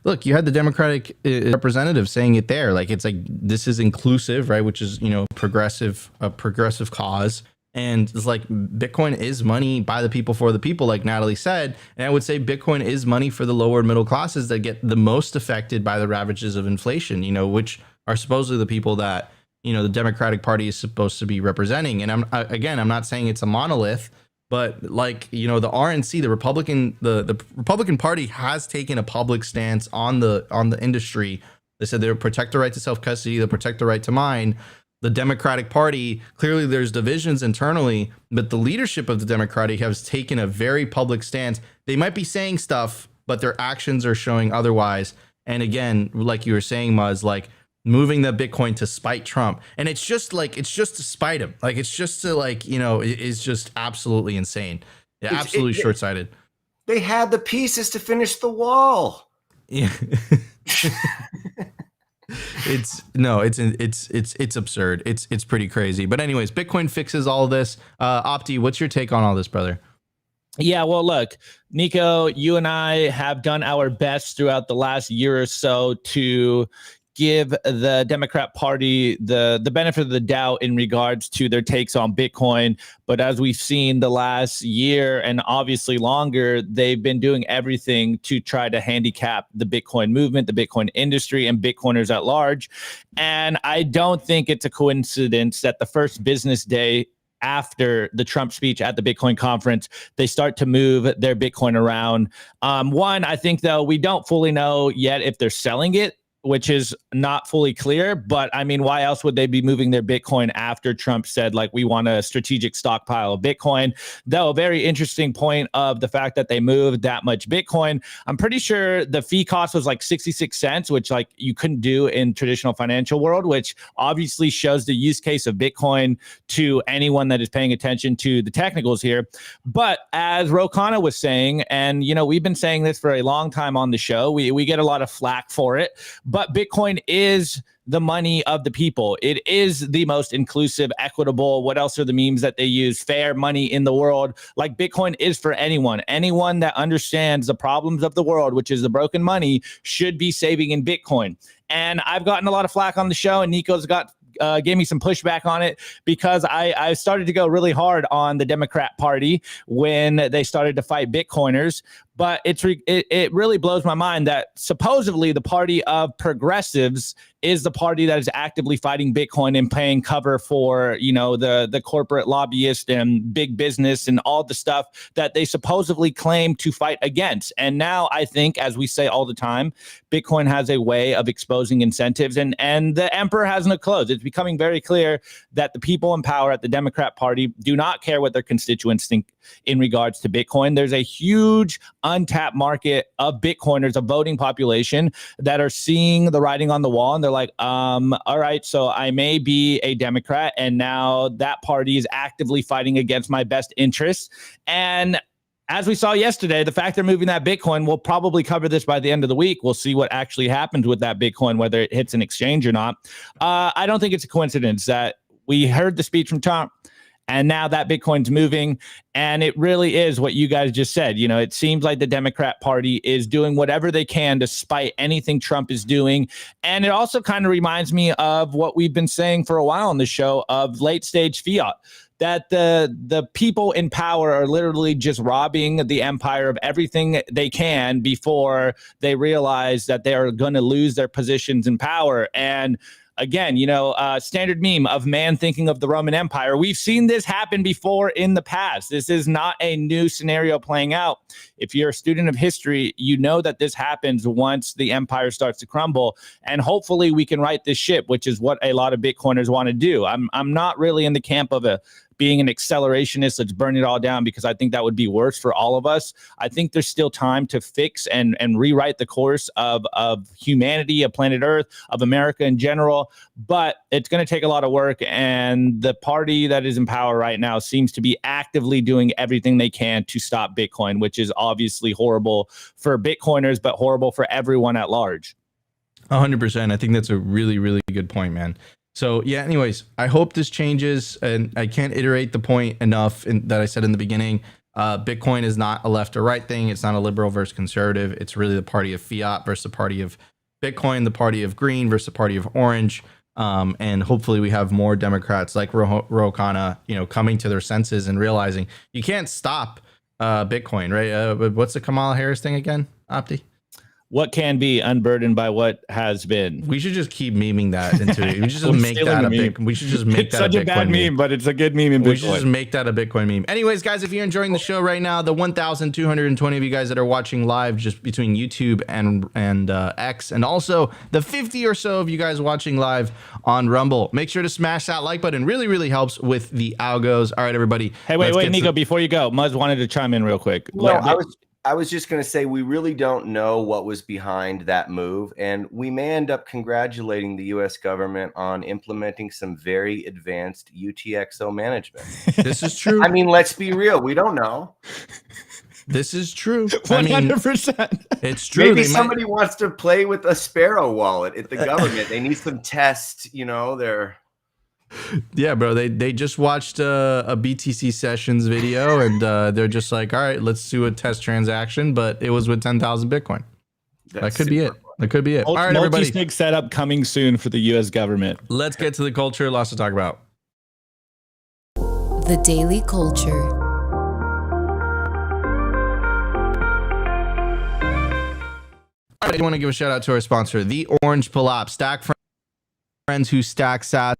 look, you had the Democratic representative saying it there. Like, it's like, this is inclusive, right? Which is, you know, a progressive cause. And it's like, Bitcoin is money by the people for the people, like Natalie said. And I would say Bitcoin is money for the lower middle classes that get the most affected by the ravages of inflation, you know, which are supposedly the people that, you know, the Democratic Party is supposed to be representing. And I'm not saying it's a monolith, but like, you know, the RNC, the Republican Party has taken a public stance on the industry. They said they'll protect the right to self-custody, they'll protect the right to mine. The Democratic Party, clearly there's divisions internally, but the leadership of the Democratic has taken a very public stance. They might be saying stuff, but their actions are showing otherwise. And again, like you were saying, Muzz, like, moving the Bitcoin to spite Trump. And it's just to spite him. Like, it's just to, like, you know, it's just absolutely insane. Yeah, absolutely short-sighted. They had the pieces to finish the wall. Yeah. It's absurd. It's pretty crazy. But anyways, Bitcoin fixes all of this. Opti, what's your take on all this, brother? Yeah, well, look, Nico, you and I have done our best throughout the last year or so to give the Democrat Party the benefit of the doubt in regards to their takes on Bitcoin. But as we've seen the last year and obviously longer, they've been doing everything to try to handicap the Bitcoin movement, the Bitcoin industry, and Bitcoiners at large. And I don't think it's a coincidence that the first business day after the Trump speech at the Bitcoin conference, they start to move their Bitcoin around. One, I think, though, we don't fully know yet if they're selling it, which is not fully clear. But I mean, why else would they be moving their Bitcoin after Trump said, like, we want a strategic stockpile of Bitcoin? Though a very interesting point of the fact that they moved that much Bitcoin. I'm pretty sure the fee cost was like 66 cents, which, like, you couldn't do in traditional financial world, which obviously shows the use case of Bitcoin to anyone that is paying attention to the technicals here. But as Ro Khanna was saying, and, you know, we've been saying this for a long time on the show, we get a lot of flack for it. But Bitcoin is the money of the people. It is the most inclusive, equitable. What else are the memes that they use? Fair money in the world. Like, Bitcoin is for anyone. Anyone that understands the problems of the world, which is the broken money, should be saving in Bitcoin. And I've gotten a lot of flack on the show, and Nico's gave me some pushback on it because I started to go really hard on the Democrat Party when they started to fight Bitcoiners. But it really blows my mind that supposedly the party of progressives is the party that is actively fighting Bitcoin and paying cover for, the corporate lobbyists and big business and all the stuff that they supposedly claim to fight against. And now I think, as we say all the time, Bitcoin has a way of exposing incentives, and the emperor has no clothes. It's becoming very clear that the people in power at the Democrat Party do not care what their constituents think in regards to Bitcoin. There's a huge untapped market of Bitcoiners, a voting population that are seeing the writing on the wall, and they're like, all right, so I may be a Democrat, and now that party is actively fighting against my best interests. And as we saw yesterday, the fact they're moving that Bitcoin, we'll probably cover this by the end of the week. We'll see what actually happens with that Bitcoin, whether it hits an exchange or not. I don't think it's a coincidence that we heard the speech from Trump, and now that Bitcoin's moving. And it really is what you guys just said. It seems like the Democrat Party is doing whatever they can to spite anything Trump is doing. And it also kind of reminds me of what we've been saying for a while on the show of late stage fiat, that the people in power are literally just robbing the empire of everything they can before they realize that they are going to lose their positions in power. And again, standard meme of man thinking of the Roman Empire. We've seen this happen before in the past. This is not a new scenario playing out. If you're a student of history, you know that this happens once the empire starts to crumble. And hopefully we can right this ship, which is what a lot of Bitcoiners want to do. I'm not really in the camp of being an accelerationist, let's burn it all down, because I think that would be worse for all of us. I think there's still time to fix and rewrite the course of humanity, of planet Earth, of America in general. But it's going to take a lot of work. And the party that is in power right now seems to be actively doing everything they can to stop Bitcoin, which is obviously horrible for Bitcoiners, but horrible for everyone at large. 100%. I think that's a really, really good point, man. So yeah, anyways, I hope this changes, and I can't iterate the point enough that I said in the beginning. Bitcoin is not a left or right thing. It's not a liberal versus conservative. It's really the party of fiat versus the party of Bitcoin, the party of green versus the party of orange. And hopefully we have more Democrats like Ro Khanna, coming to their senses and realizing you can't stop Bitcoin, right? What's the Kamala Harris thing again, Opti? What can be unburdened by what has been. We should just keep memeing that into it. We should just make that a big. We should just make it's that such a bad meme, but it's a good meme in Bitcoin. We should just make that a Bitcoin meme. Anyways, guys, if you're enjoying the show right now, the 1,220 of you guys that are watching live just between YouTube and X, and also the 50 or so of you guys watching live on Rumble, make sure to smash that like button. Really, really helps with the algos. All right, everybody. Hey, wait, Nico, before you go, Muzz wanted to chime in real quick. Well, I was just going to say, we really don't know what was behind that move, and we may end up congratulating the U.S. government on implementing some very advanced UTXO management. This is true. I mean, let's be real. We don't know. This is true. 100%. It's true. Maybe somebody wants to play with a Sparrow wallet at the government. They need some tests, their... Yeah, bro. They just watched a BTC Sessions video, and they're just like, all right, let's do a test transaction, but it was with 10,000 Bitcoin. That could be it. That could be it. All right, everybody. Multi-sig setup coming soon for the U.S. government. Let's get to the culture. Lots to talk about. The Daily Culture. All right, I want to give a shout out to our sponsor, the Orange Pull app. Stack friends who stack sats.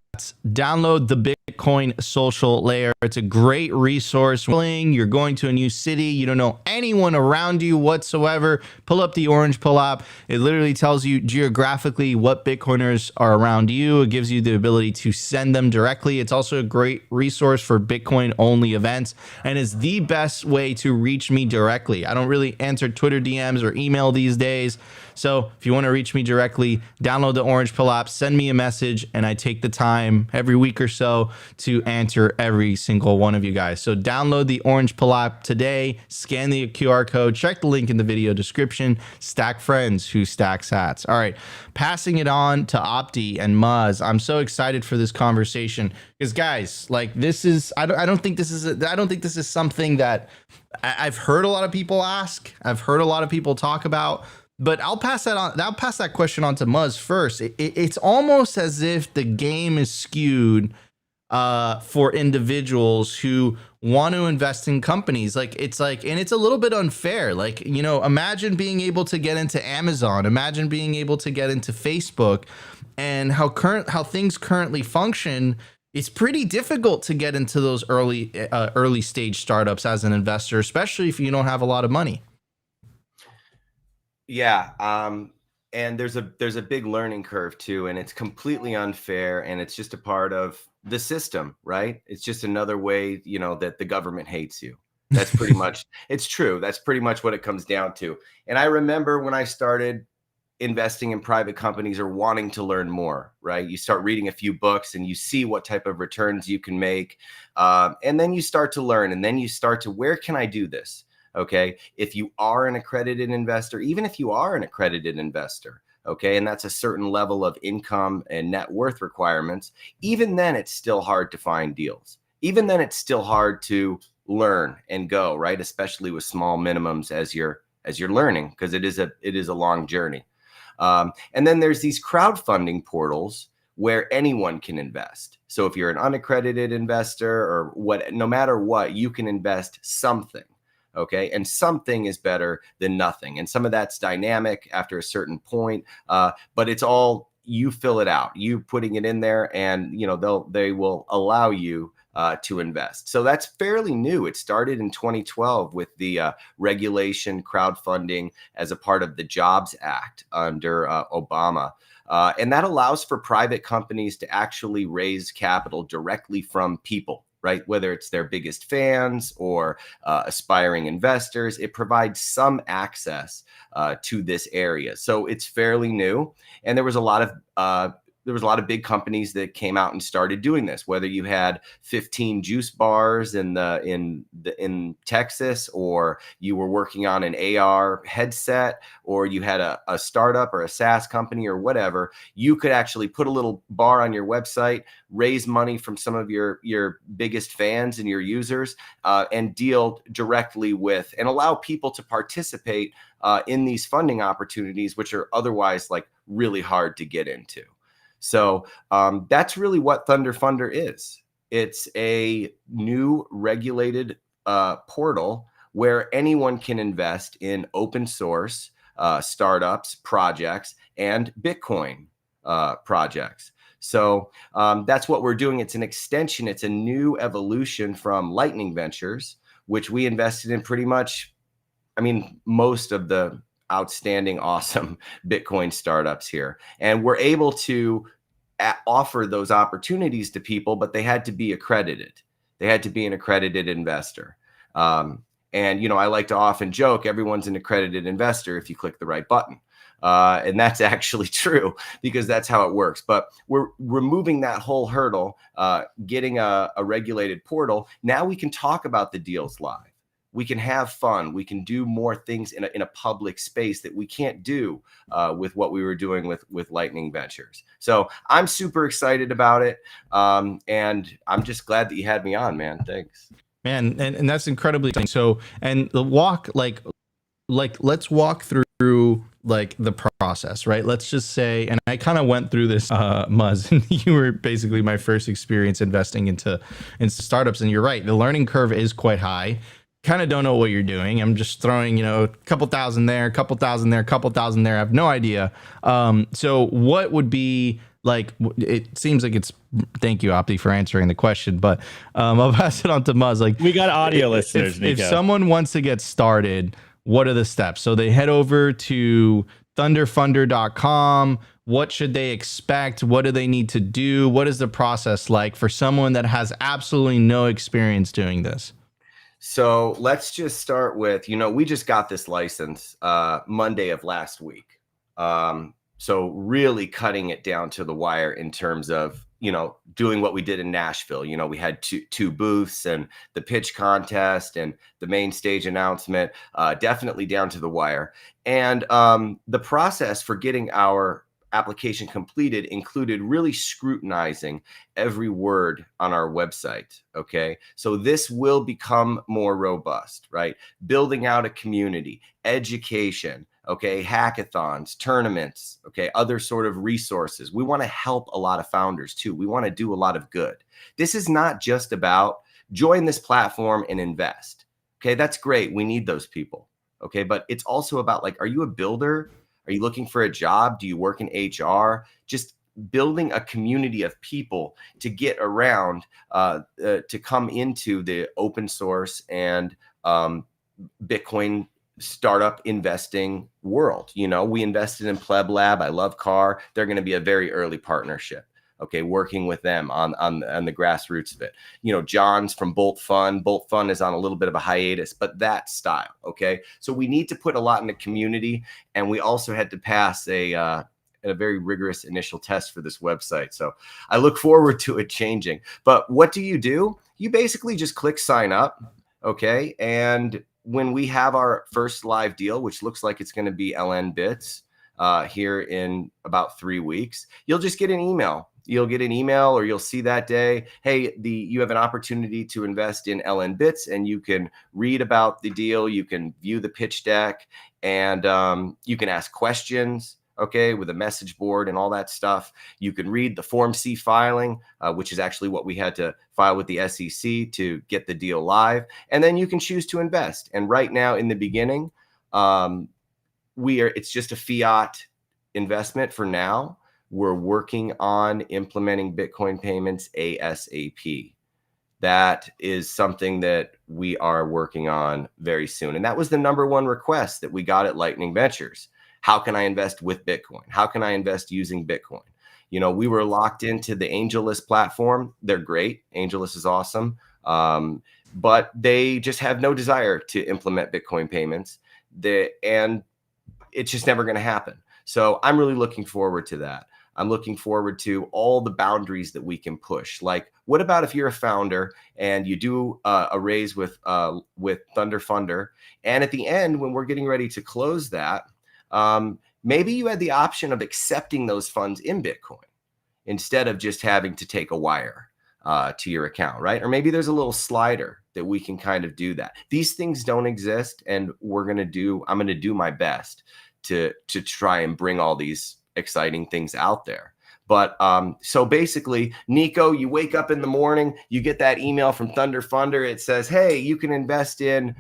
Download the Bitcoin social layer. It's a great resource. You're going to a new city, you don't know anyone around you whatsoever. Pull up the Orange Pull app. It literally tells you geographically what Bitcoiners are around you. It gives you the ability to send them directly. It's also a great resource for Bitcoin only events, and is the best way to reach me directly. I don't really answer Twitter DMs or email these days. So if you want to reach me directly, download the Orange Pill app, send me a message, and I take the time every week or so to answer every single one of you guys. So download the Orange Pill app today, scan the QR code, check the link in the video description, stack friends who stack sats. All right, passing it on to Opti and Muzz. I'm so excited for this conversation because, guys, like, this is, I don't think this is something that I've heard a lot of people ask. I've heard a lot of people talk about. But I'll pass that question on to Muzz first. It's almost as if the game is skewed for individuals who want to invest in companies. And it's a little bit unfair. Like, imagine being able to get into Amazon, imagine being able to get into Facebook, and how things currently function, it's pretty difficult to get into those early stage startups as an investor, especially if you don't have a lot of money. Yeah. And there's a big learning curve too, and it's completely unfair, and it's just a part of the system, right? It's just another way, that the government hates you. That's pretty much, it's true. That's pretty much what it comes down to. And I remember when I started investing in private companies or wanting to learn more, right? You start reading a few books and you see what type of returns you can make. And then you start to learn, and then you start to, where can I do this? Okay. If you are an accredited investor, even if you are an accredited investor, okay, and that's a certain level of income and net worth requirements, even then it's still hard to find deals. Even then it's still hard to learn and go, right? Especially with small minimums as you're learning, because it is a long journey. And then there's these crowdfunding portals where anyone can invest. So if you're an unaccredited investor or no matter what, you can invest something. Okay. And something is better than nothing. And some of that's dynamic after a certain point. But it's all, you fill it out, you putting it in there, and they will allow you to invest. So that's fairly new. It started in 2012 with the regulation crowdfunding as a part of the Jobs Act under Obama. And that allows for private companies to actually raise capital directly from people, right? Whether it's their biggest fans or aspiring investors, it provides some access to this area. So it's fairly new. And there was a lot of big companies that came out and started doing this, whether you had 15 juice bars in Texas, or you were working on an AR headset, or you had a startup or a SaaS company or whatever. You could actually put a little bar on your website, raise money from some of your biggest fans and your users, and deal directly with and allow people to participate in these funding opportunities, which are otherwise like really hard to get into. So that's really what Thunder Funder is. It's a new regulated portal where anyone can invest in open source startups, projects, and Bitcoin projects. So that's what we're doing. It's an extension. It's a new evolution from Lightning Ventures, which we invested in pretty much, most of the outstanding, awesome Bitcoin startups here. And we're able to offer those opportunities to people, but they had to be accredited. They had to be an accredited investor. And, I like to often joke, everyone's an accredited investor if you click the right button. And that's actually true, because that's how it works. But we're removing that whole hurdle, getting a regulated portal. Now we can talk about the deals live. We can have fun. We can do more things in a public space that we can't do with what we were doing with Lightning Ventures. So I'm super excited about it. And I'm just glad that you had me on, man. Thanks. Man, and that's incredibly exciting. So, and the walk, let's walk through like the process, right? Let's just say, and I kind of went through this, Muzz, and you were basically my first experience investing into startups. And you're right, the learning curve is quite high. Kind of don't know what you're doing. I'm just throwing, a couple thousand there, a couple thousand there, a couple thousand there. I have no idea. So what would be like, it seems like it's, thank you, Opti, for answering the question, but I'll pass it on to Muzz. Like, we got audio listeners, if someone wants to get started, what are the steps? So they head over to thunderfunder.com. What should they expect? What do they need to do? What is the process like for someone that has absolutely no experience doing this? So let's just start with, we just got this license Monday of last week. So really cutting it down to the wire in terms of, doing what we did in Nashville. We had two booths and the pitch contest and the main stage announcement, definitely down to the wire. And the process for getting our application completed included really scrutinizing every word on our website. Okay. So this will become more robust, right? Building out a community, education, okay, hackathons, tournaments, okay, other sort of resources. We want to help a lot of founders too. We want to do a lot of good. This is not just about join this platform and invest. Okay. That's great. We need those people. Okay. But it's also about like, are you a builder? Are you looking for a job? Do you work in HR? Just building a community of people to get around, to come into the open source and Bitcoin startup investing world. You know, we invested in Pleb Lab. I love Car. They're going to be a very early partnership. Okay, working with them on the grassroots of it. You know, John's from Bolt Fund. Bolt Fund is on a little bit of a hiatus, but that style. Okay, so we need to put a lot in the community, and we also had to pass a very rigorous initial test for this website. So I look forward to it changing. But what do? You basically just click sign up. Okay, and when we have our first live deal, which looks like it's going to be LN Bits here in about 3 weeks, you'll just get an email. You'll get an email, or you'll see that day, hey, you have an opportunity to invest in LN Bits, and you can read about the deal. You can view the pitch deck, and you can ask questions, okay, with a message board and all that stuff. You can read the Form C filing, which is actually what we had to file with the SEC to get the deal live. And then you can choose to invest. And right now in the beginning, it's just a fiat investment for now. We're working on implementing Bitcoin payments ASAP. That is something that we are working on very soon. And that was the number one request that we got at Lightning Ventures. How can I invest with Bitcoin? How can I invest using Bitcoin? You know, we were locked into the AngelList platform. They're great. AngelList is awesome. But they just have no desire to implement Bitcoin payments. And it's just never going to happen. So I'm really looking forward to that. I'm looking forward to all the boundaries that we can push. Like, what about if you're a founder and you do a raise with Thunder Funder, and at the end, when we're getting ready to close that, maybe you had the option of accepting those funds in Bitcoin instead of just having to take a wire to your account, right? Or maybe there's a little slider that we can kind of do that. These things don't exist, and I'm going to do my best to try and bring all these exciting things out there. But so basically, Nico, you wake up in the morning, you get that email from Thunder Funder. It says, hey, you can invest in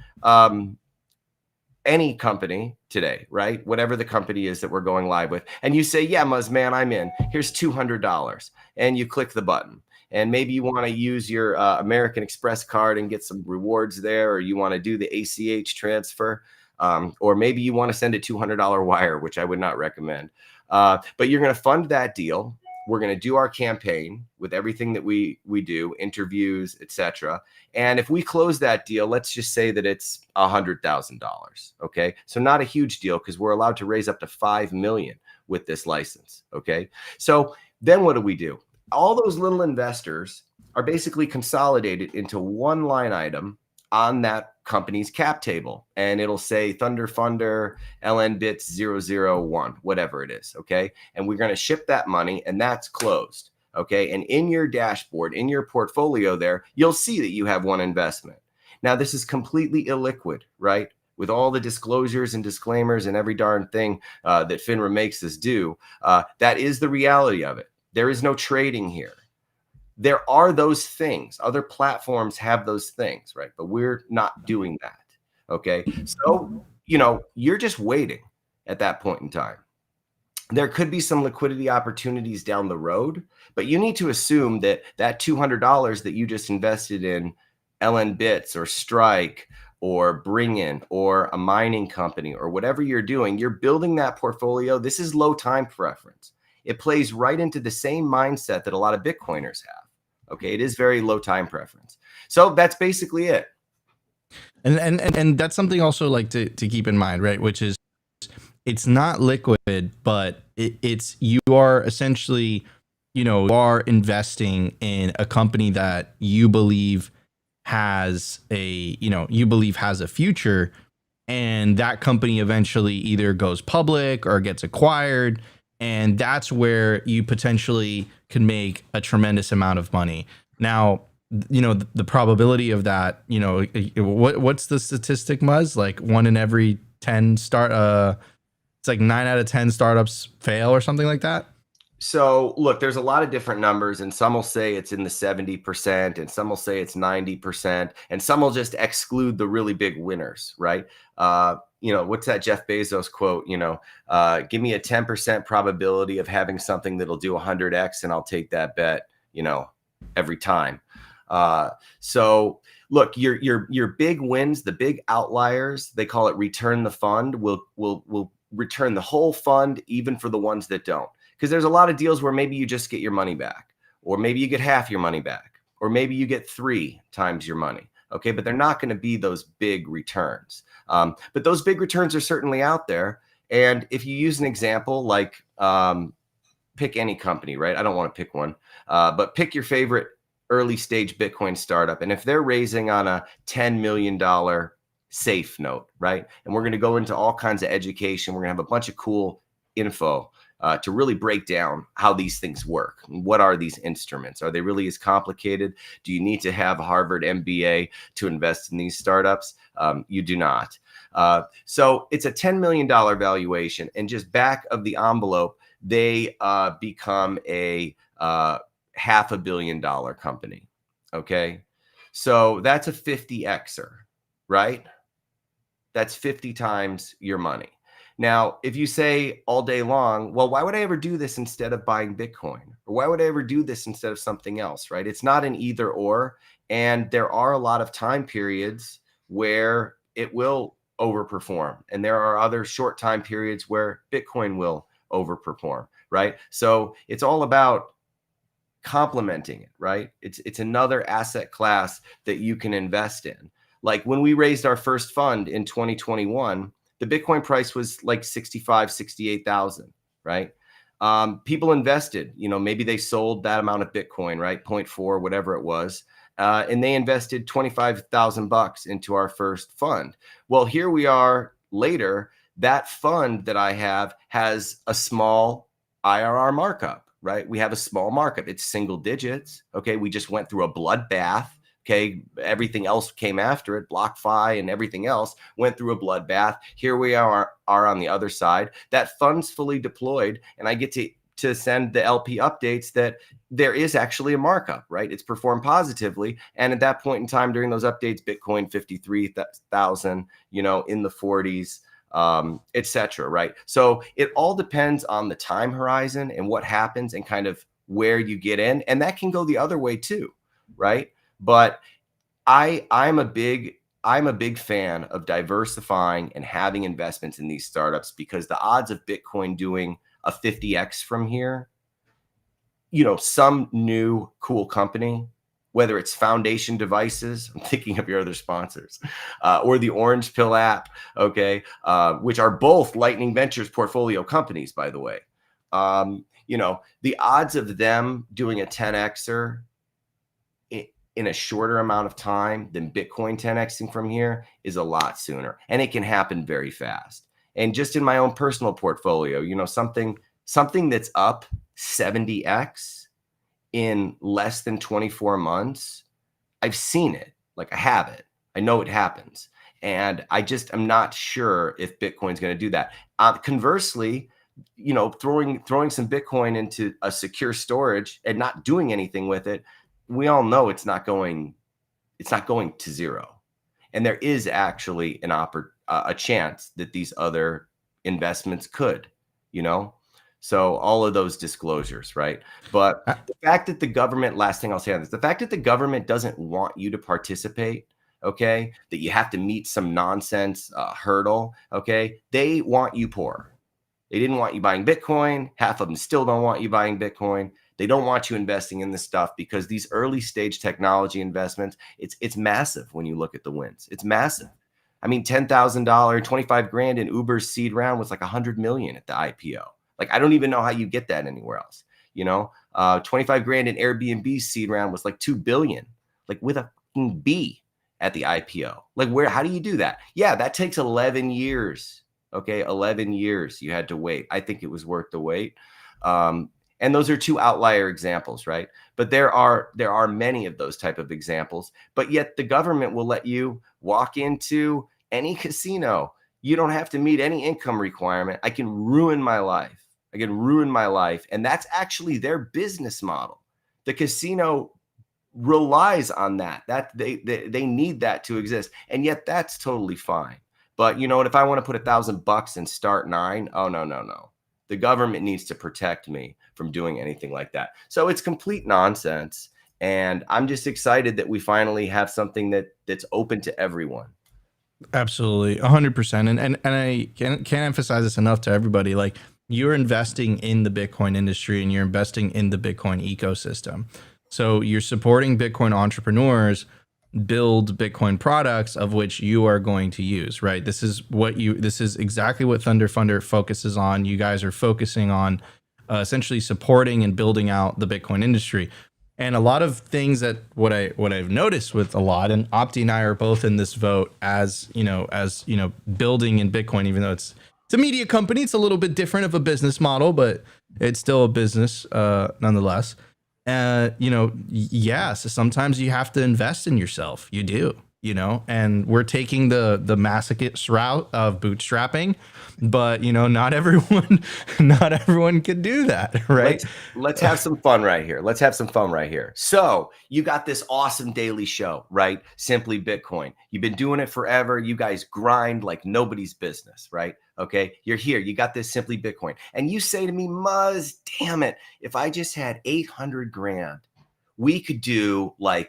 any company today, right? Whatever the company is that we're going live with. And you say, yeah, Muzzman, I'm in. Here's $200. And you click the button. And maybe you want to use your American Express card and get some rewards there, or you want to do the ACH transfer, or maybe you want to send a $200 wire, which I would not recommend. But you're going to fund that deal. We're going to do our campaign with everything that we do, interviews, etc. And if we close that deal, let's just say that it's $100,000. Okay, so not a huge deal, because we're allowed to raise up to $5 million with this license. Okay, so then what do? All those little investors are basically consolidated into one line item on that company's cap table, and it'll say Thunder Funder LN Bits 001, whatever it is. Okay, and we're going to ship that money, and that's closed. Okay, and in your dashboard, in your portfolio there, you'll see that you have one investment. Now, this is completely illiquid, right? With all the disclosures and disclaimers and every darn thing that FINRA makes us do, that is the reality of it. There is no trading here. There are those things. Other platforms have those things, right? But we're not doing that. Okay. So, you're just waiting at that point in time. There could be some liquidity opportunities down the road, but you need to assume that that $200 that you just invested in LN Bits or Strike or Bringin or a mining company or whatever you're doing, you're building that portfolio. This is low time preference. It plays right into the same mindset that a lot of Bitcoiners have. Okay, it is very low time preference. So that's basically it. And that's something also like to keep in mind, right? Which is, it's not liquid, but it's you are essentially, you are investing in a company that you believe has a future, and that company eventually either goes public or gets acquired. And that's where you potentially can make a tremendous amount of money. Now, the probability of that, what's the statistic, Muzz? Like 1 in every 10 it's like 9 out of 10 startups fail or something like that. So look, there's a lot of different numbers, and some will say it's in the 70%, and some will say it's 90%, and some will just exclude the really big winners, right? What's that Jeff Bezos quote? Give me a 10% probability of having something that'll do 100x, and I'll take that bet, every time. So look, your big wins, the big outliers, they call it return the fund, will return the whole fund, even for the ones that don't. Because there's a lot of deals where maybe you just get your money back, or maybe you get half your money back, or maybe you get 3 times your money. Okay, but they're not going to be those big returns. But those big returns are certainly out there. And if you use an example like pick any company, right? I don't want to pick one, but pick your favorite early stage Bitcoin startup. And if they're raising on a $10 million safe note, right? And we're going to go into all kinds of education. We're going to have a bunch of cool info to really break down how these things work. What are these instruments? Are they really as complicated? Do you need to have a Harvard MBA to invest in these startups? You do not. So it's a $10 million valuation, and just back of the envelope, they become a $500 million company. Okay. So that's a 50xer, right? That's 50 times your money. Now, if you say all day long, well, why would I ever do this instead of buying Bitcoin? Or why would I ever do this instead of something else, right? It's not an either or. And there are a lot of time periods where it will overperform. And there are other short time periods where Bitcoin will overperform, right? So it's all about complementing it, right? It's another asset class that you can invest in. Like when we raised our first fund in 2021, the Bitcoin price was like 65, 68,000, right? People invested, maybe they sold that amount of Bitcoin, right? 0.4, whatever it was. And they invested $25,000 into our first fund. Well, here we are later. That fund that I have has a small IRR markup, right? We have a small markup. It's single digits. Okay. We just went through a bloodbath. Okay. Everything else came after it. BlockFi and everything else went through a bloodbath. Here we are on the other side. That fund's fully deployed, and I get to send the LP updates that there is actually a markup, right? It's performed positively. And at that point in time, during those updates, Bitcoin 53,000, in the 40s, et cetera, right? So it all depends on the time horizon and what happens and kind of where you get in. And that can go the other way too, right? But I'm a big fan of diversifying and having investments in these startups, because the odds of Bitcoin doing a 50x from here, some new cool company, whether it's Foundation Devices, I'm thinking of your other sponsors, or the Orange Pill app, okay, which are both Lightning Ventures portfolio companies, by the way. The odds of them doing a 10xer in a shorter amount of time than Bitcoin 10xing from here is a lot sooner, and it can happen very fast. And just in my own personal portfolio, something that's up 70x in less than 24 months, I've seen it. Like I have it. I know it happens. And I'm not sure if Bitcoin's going to do that. Conversely, throwing some Bitcoin into a secure storage and not doing anything with it, we all know it's not going to zero. And there is actually a chance that these other investments could, So all of those disclosures, right? But the fact that the government, last thing I'll say on this, the fact that the government doesn't want you to participate, okay, that you have to meet some nonsense hurdle, okay, they want you poor. They didn't want you buying Bitcoin. Half of them still don't want you buying Bitcoin. They don't want you investing in this stuff because these early stage technology investments, it's massive when you look at the wins. It's massive. I mean, $10,000, 25 grand in Uber's seed round was like 100 million at the IPO. Like, I don't even know how you get that anywhere else. 25 grand in Airbnb's seed round was like 2 billion, like with a B at the IPO. Like, how do you do that? Yeah, that takes 11 years. Okay, 11 years you had to wait. I think it was worth the wait. And those are two outlier examples, right? But there are many of those type of examples, but yet the government will let you walk into any casino. You don't have to meet any income requirement. I can ruin my life, I can ruin my life. And that's actually their business model. The casino relies on that. They need that to exist. And yet that's totally fine. But you know what? If I want to put $1,000 and start 9, oh, no. The government needs to protect me from doing anything like that. So it's complete nonsense. And I'm just excited that we finally have something that's open to everyone. Absolutely, 100%. And I can't emphasize this enough to everybody. Like, you're investing in the Bitcoin industry and you're investing in the Bitcoin ecosystem. So you're supporting Bitcoin entrepreneurs build Bitcoin products of which you are going to use, right? This is exactly what Thunder Funder focuses on. You guys are focusing on essentially supporting and building out the Bitcoin industry. And a lot of things that what I've noticed with a lot, and Opti and I are both in this vote as building in Bitcoin, even though it's a media company, it's a little bit different of a business model, but it's still a business nonetheless. So sometimes you have to invest in yourself. You do, and we're taking the masochist route of bootstrapping, but not everyone can do that, right? Let's have some fun right here. So you got this awesome daily show, right? Simply Bitcoin. You've been doing it forever. You guys grind like nobody's business, right? Okay. You're here. You got this Simply Bitcoin. And you say to me, Muzz, damn it, if I just had 800 grand, we could do we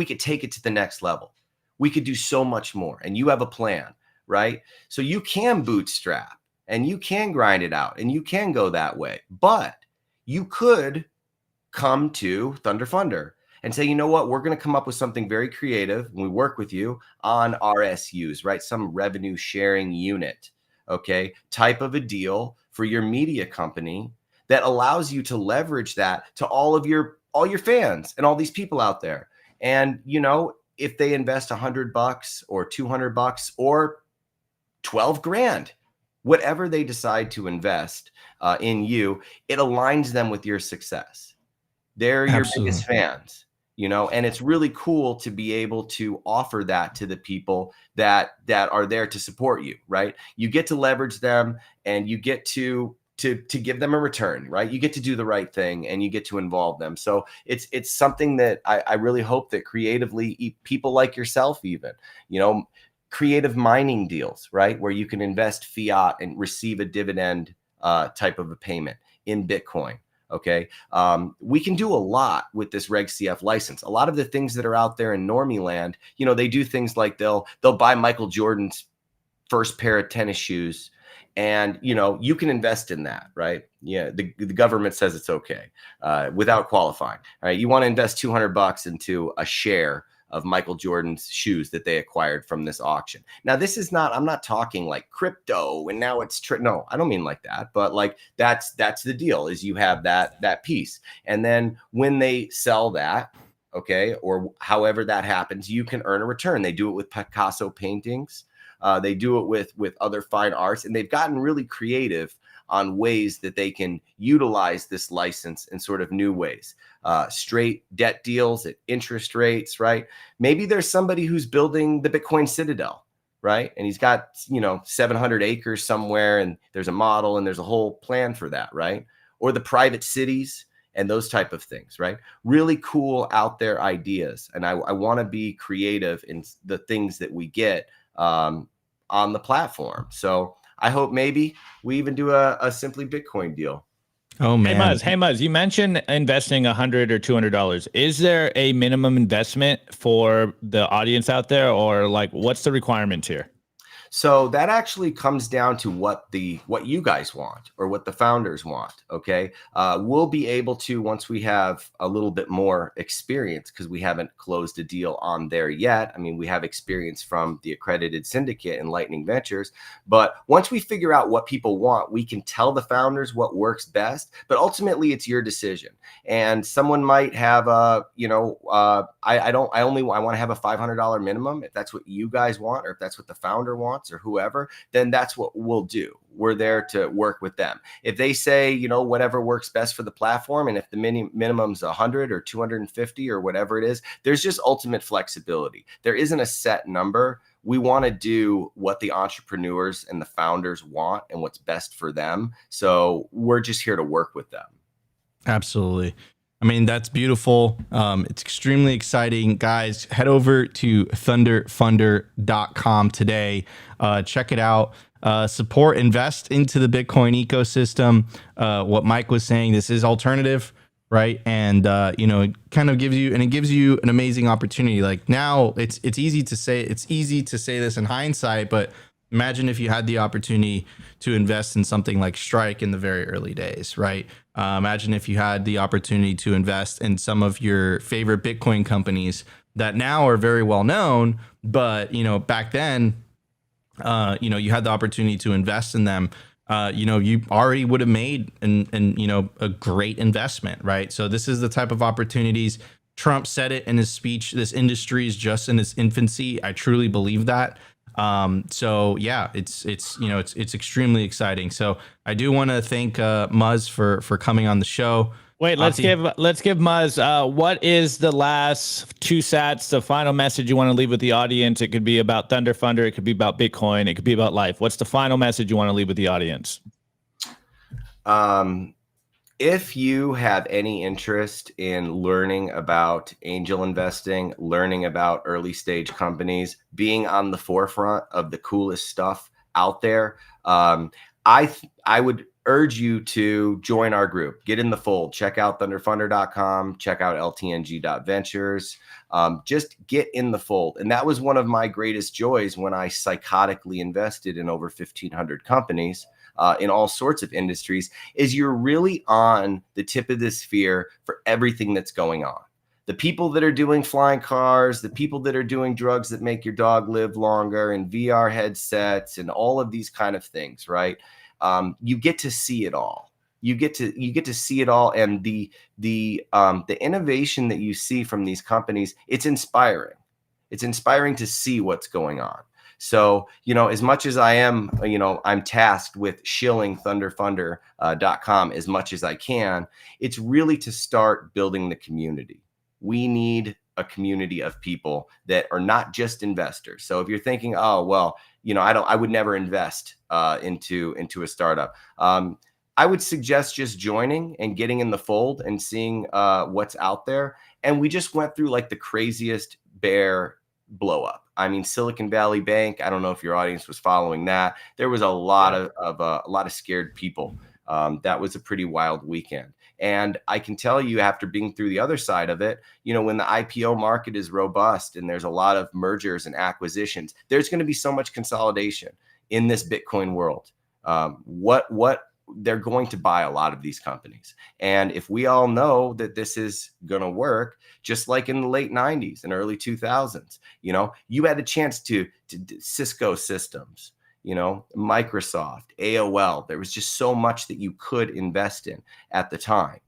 could take it to the next level. We could do so much more. And you have a plan, right? So you can bootstrap and you can grind it out and you can go that way. But you could come to Thunder Funder and say, you know what, we're going to come up with something very creative. And we work with you on RSUs, right? Some revenue sharing unit, okay, type of a deal for your media company that allows you to leverage that to all your fans and all these people out there. And, if they invest $100 or $200 or 12 grand, whatever they decide to invest in you, it aligns them with your success. They're your biggest fans, and it's really cool to be able to offer that to the people that are there to support you, right? You get to leverage them and you get to give them a return, right? You get to do the right thing and you get to involve them. So it's something that I really hope that creatively people like yourself, even, creative mining deals, right? Where you can invest fiat and receive a dividend type of a payment in Bitcoin. Okay. We can do a lot with this Reg CF license. A lot of the things that are out there in normie land, they do things like they'll buy Michael Jordan's first pair of tennis shoes. And, you can invest in that, right? Yeah. The government says it's okay without qualifying. All right. You want to invest $200 into a share of Michael Jordan's shoes that they acquired from this auction. Now, I'm not talking like crypto and now it's no, I don't mean like that, but like that's the deal is you have that piece. And then when they sell that, okay, or however that happens, you can earn a return. They do it with Picasso paintings. They do it with other fine arts, and they've gotten really creative on ways that they can utilize this license in sort of new ways. Straight debt deals at interest rates, right? Maybe there's somebody who's building the Bitcoin Citadel, right? And he's got, 700 acres somewhere, and there's a model and there's a whole plan for that, right? Or the private cities and those type of things, right? Really cool out there ideas. And I want to be creative in the things that we get on the platform. So I hope maybe we even do a Simply Bitcoin deal. Oh man. Hey Muzz, you mentioned investing $100 or $200. Is there a minimum investment for the audience out there, or like what's the requirement here? So that actually comes down to what you guys want or what the founders want. Okay. We'll be able to, once we have a little bit more experience, because we haven't closed a deal on there yet. I mean, we have experience from the accredited syndicate and Lightning Ventures, but once we figure out what people want, we can tell the founders what works best, but ultimately it's your decision. And someone might have I want to have a $500 minimum. If that's what you guys want, or if that's what the founder wants, or whoever, then that's what we'll do. We're there to work with them. If they say, whatever works best for the platform, and if the minimum's 100 or 250 or whatever it is, there's just ultimate flexibility. There isn't a set number. we want to do what the entrepreneurs and the founders want and what's best for them. So we're just here to work with them. Absolutely. I mean, that's beautiful. It's extremely exciting. Guys, head over to thunderfunder.com today. Check it out. Support, invest into the Bitcoin ecosystem. What Mike was saying, this is alternative, right? And it kind of gives you an amazing opportunity. Like now it's easy to say this in hindsight, but imagine if you had the opportunity to invest in something like Strike in the very early days, right? Imagine if you had the opportunity to invest in some of your favorite Bitcoin companies that now are very well known, but back then, you had the opportunity to invest in them. You already would have made a great investment, right? So this is the type of opportunities. Trump said it in his speech. This industry is just in its infancy. I truly believe that. So yeah, it's extremely exciting. So I do want to thank Muzz for coming on the show. Wait, let's give Muzz. What is the last 2 sats, the final message you want to leave with the audience? It could be about Thunder Funder, it could be about Bitcoin, it could be about life. What's the final message you want to leave with the audience? If you have any interest in learning about angel investing, learning about early stage companies, being on the forefront of the coolest stuff out there, I would urge you to join our group, get in the fold, check out thunderfunder.com, check out ltng.ventures, just get in the fold. And that was one of my greatest joys when I psychotically invested in over 1,500 companies. In all sorts of industries, is you're really on the tip of the sphere for everything that's going on. The people that are doing flying cars, the people that are doing drugs that make your dog live longer, and VR headsets and all of these kind of things, right? You get to see it all. You get to see it all, and the innovation that you see from these companies, it's inspiring. It's inspiring to see what's going on. So, as much as I am, I'm tasked with shilling thunderfunder.com as much as I can, it's really to start building the community. We need a community of people that are not just investors. So if you're thinking, oh, well, I would never invest into a startup. I would suggest just joining and getting in the fold and seeing what's out there. And we just went through like the craziest bear blow up. I mean, Silicon Valley Bank. I don't know if your audience was following that. There was a lot of scared people. That was a pretty wild weekend. And I can tell you, after being through the other side of it, when the IPO market is robust and there's a lot of mergers and acquisitions, there's going to be so much consolidation in this Bitcoin world. What they're going to buy a lot of these companies. And if we all know that this is going to work, just like in the late 90s and early 2000s, you had a chance to Cisco Systems, Microsoft, AOL. There was just so much that you could invest in at the time.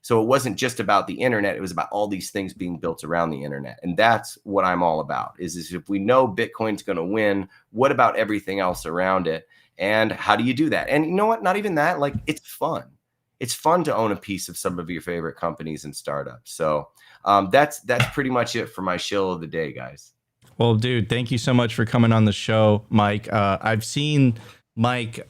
So it wasn't just about the internet. It was about all these things being built around the internet. And that's what I'm all about is if we know Bitcoin's going to win, what about everything else around it? And how do you do that? And you know what? Not even that. Like, it's fun. It's fun to own a piece of some of your favorite companies and startups. So that's pretty much it for my shill of the day, guys. Well, dude, thank you so much for coming on the show, Mike. I've seen Mike,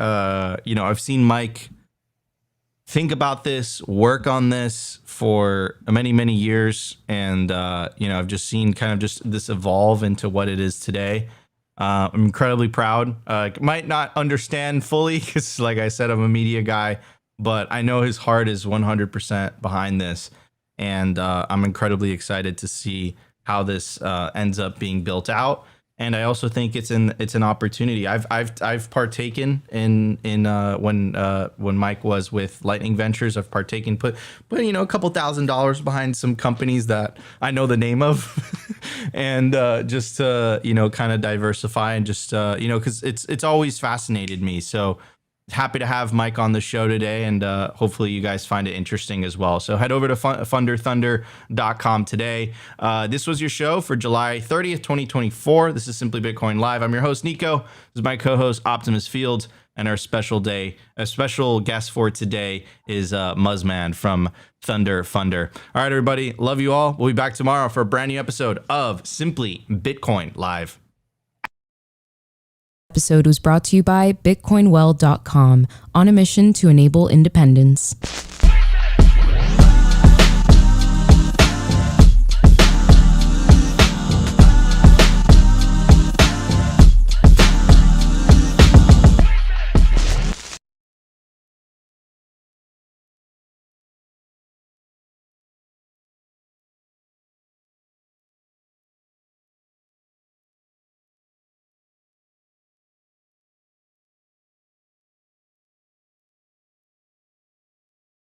think about this, work on this for many, many years. And, I've just seen kind of just this evolve into what it is today. I'm incredibly proud. Might not understand fully because, like I said, I'm a media guy, but I know his heart is 100% behind this. And I'm incredibly excited to see how this ends up being built out. And I also think it's an opportunity. I've partaken in when Mike was with Lightning Ventures. I've partaken, put a couple $1,000s behind some companies that I know the name of, and just to kind of diversify and just because it's always fascinated me. So happy to have Mike on the show today, and hopefully you guys find it interesting as well. So head over to thunderthunder.com today. This was your show for July 30th, 2024. This is Simply Bitcoin Live. I'm your host, Nico. This is my co-host, Optimus Fields, and our special guest for today is Muzzman from Thunder Funder. All right, everybody. Love you all. We'll be back tomorrow for a brand new episode of Simply Bitcoin Live. episode was brought to you by BitcoinWell.com, on a mission to enable independence.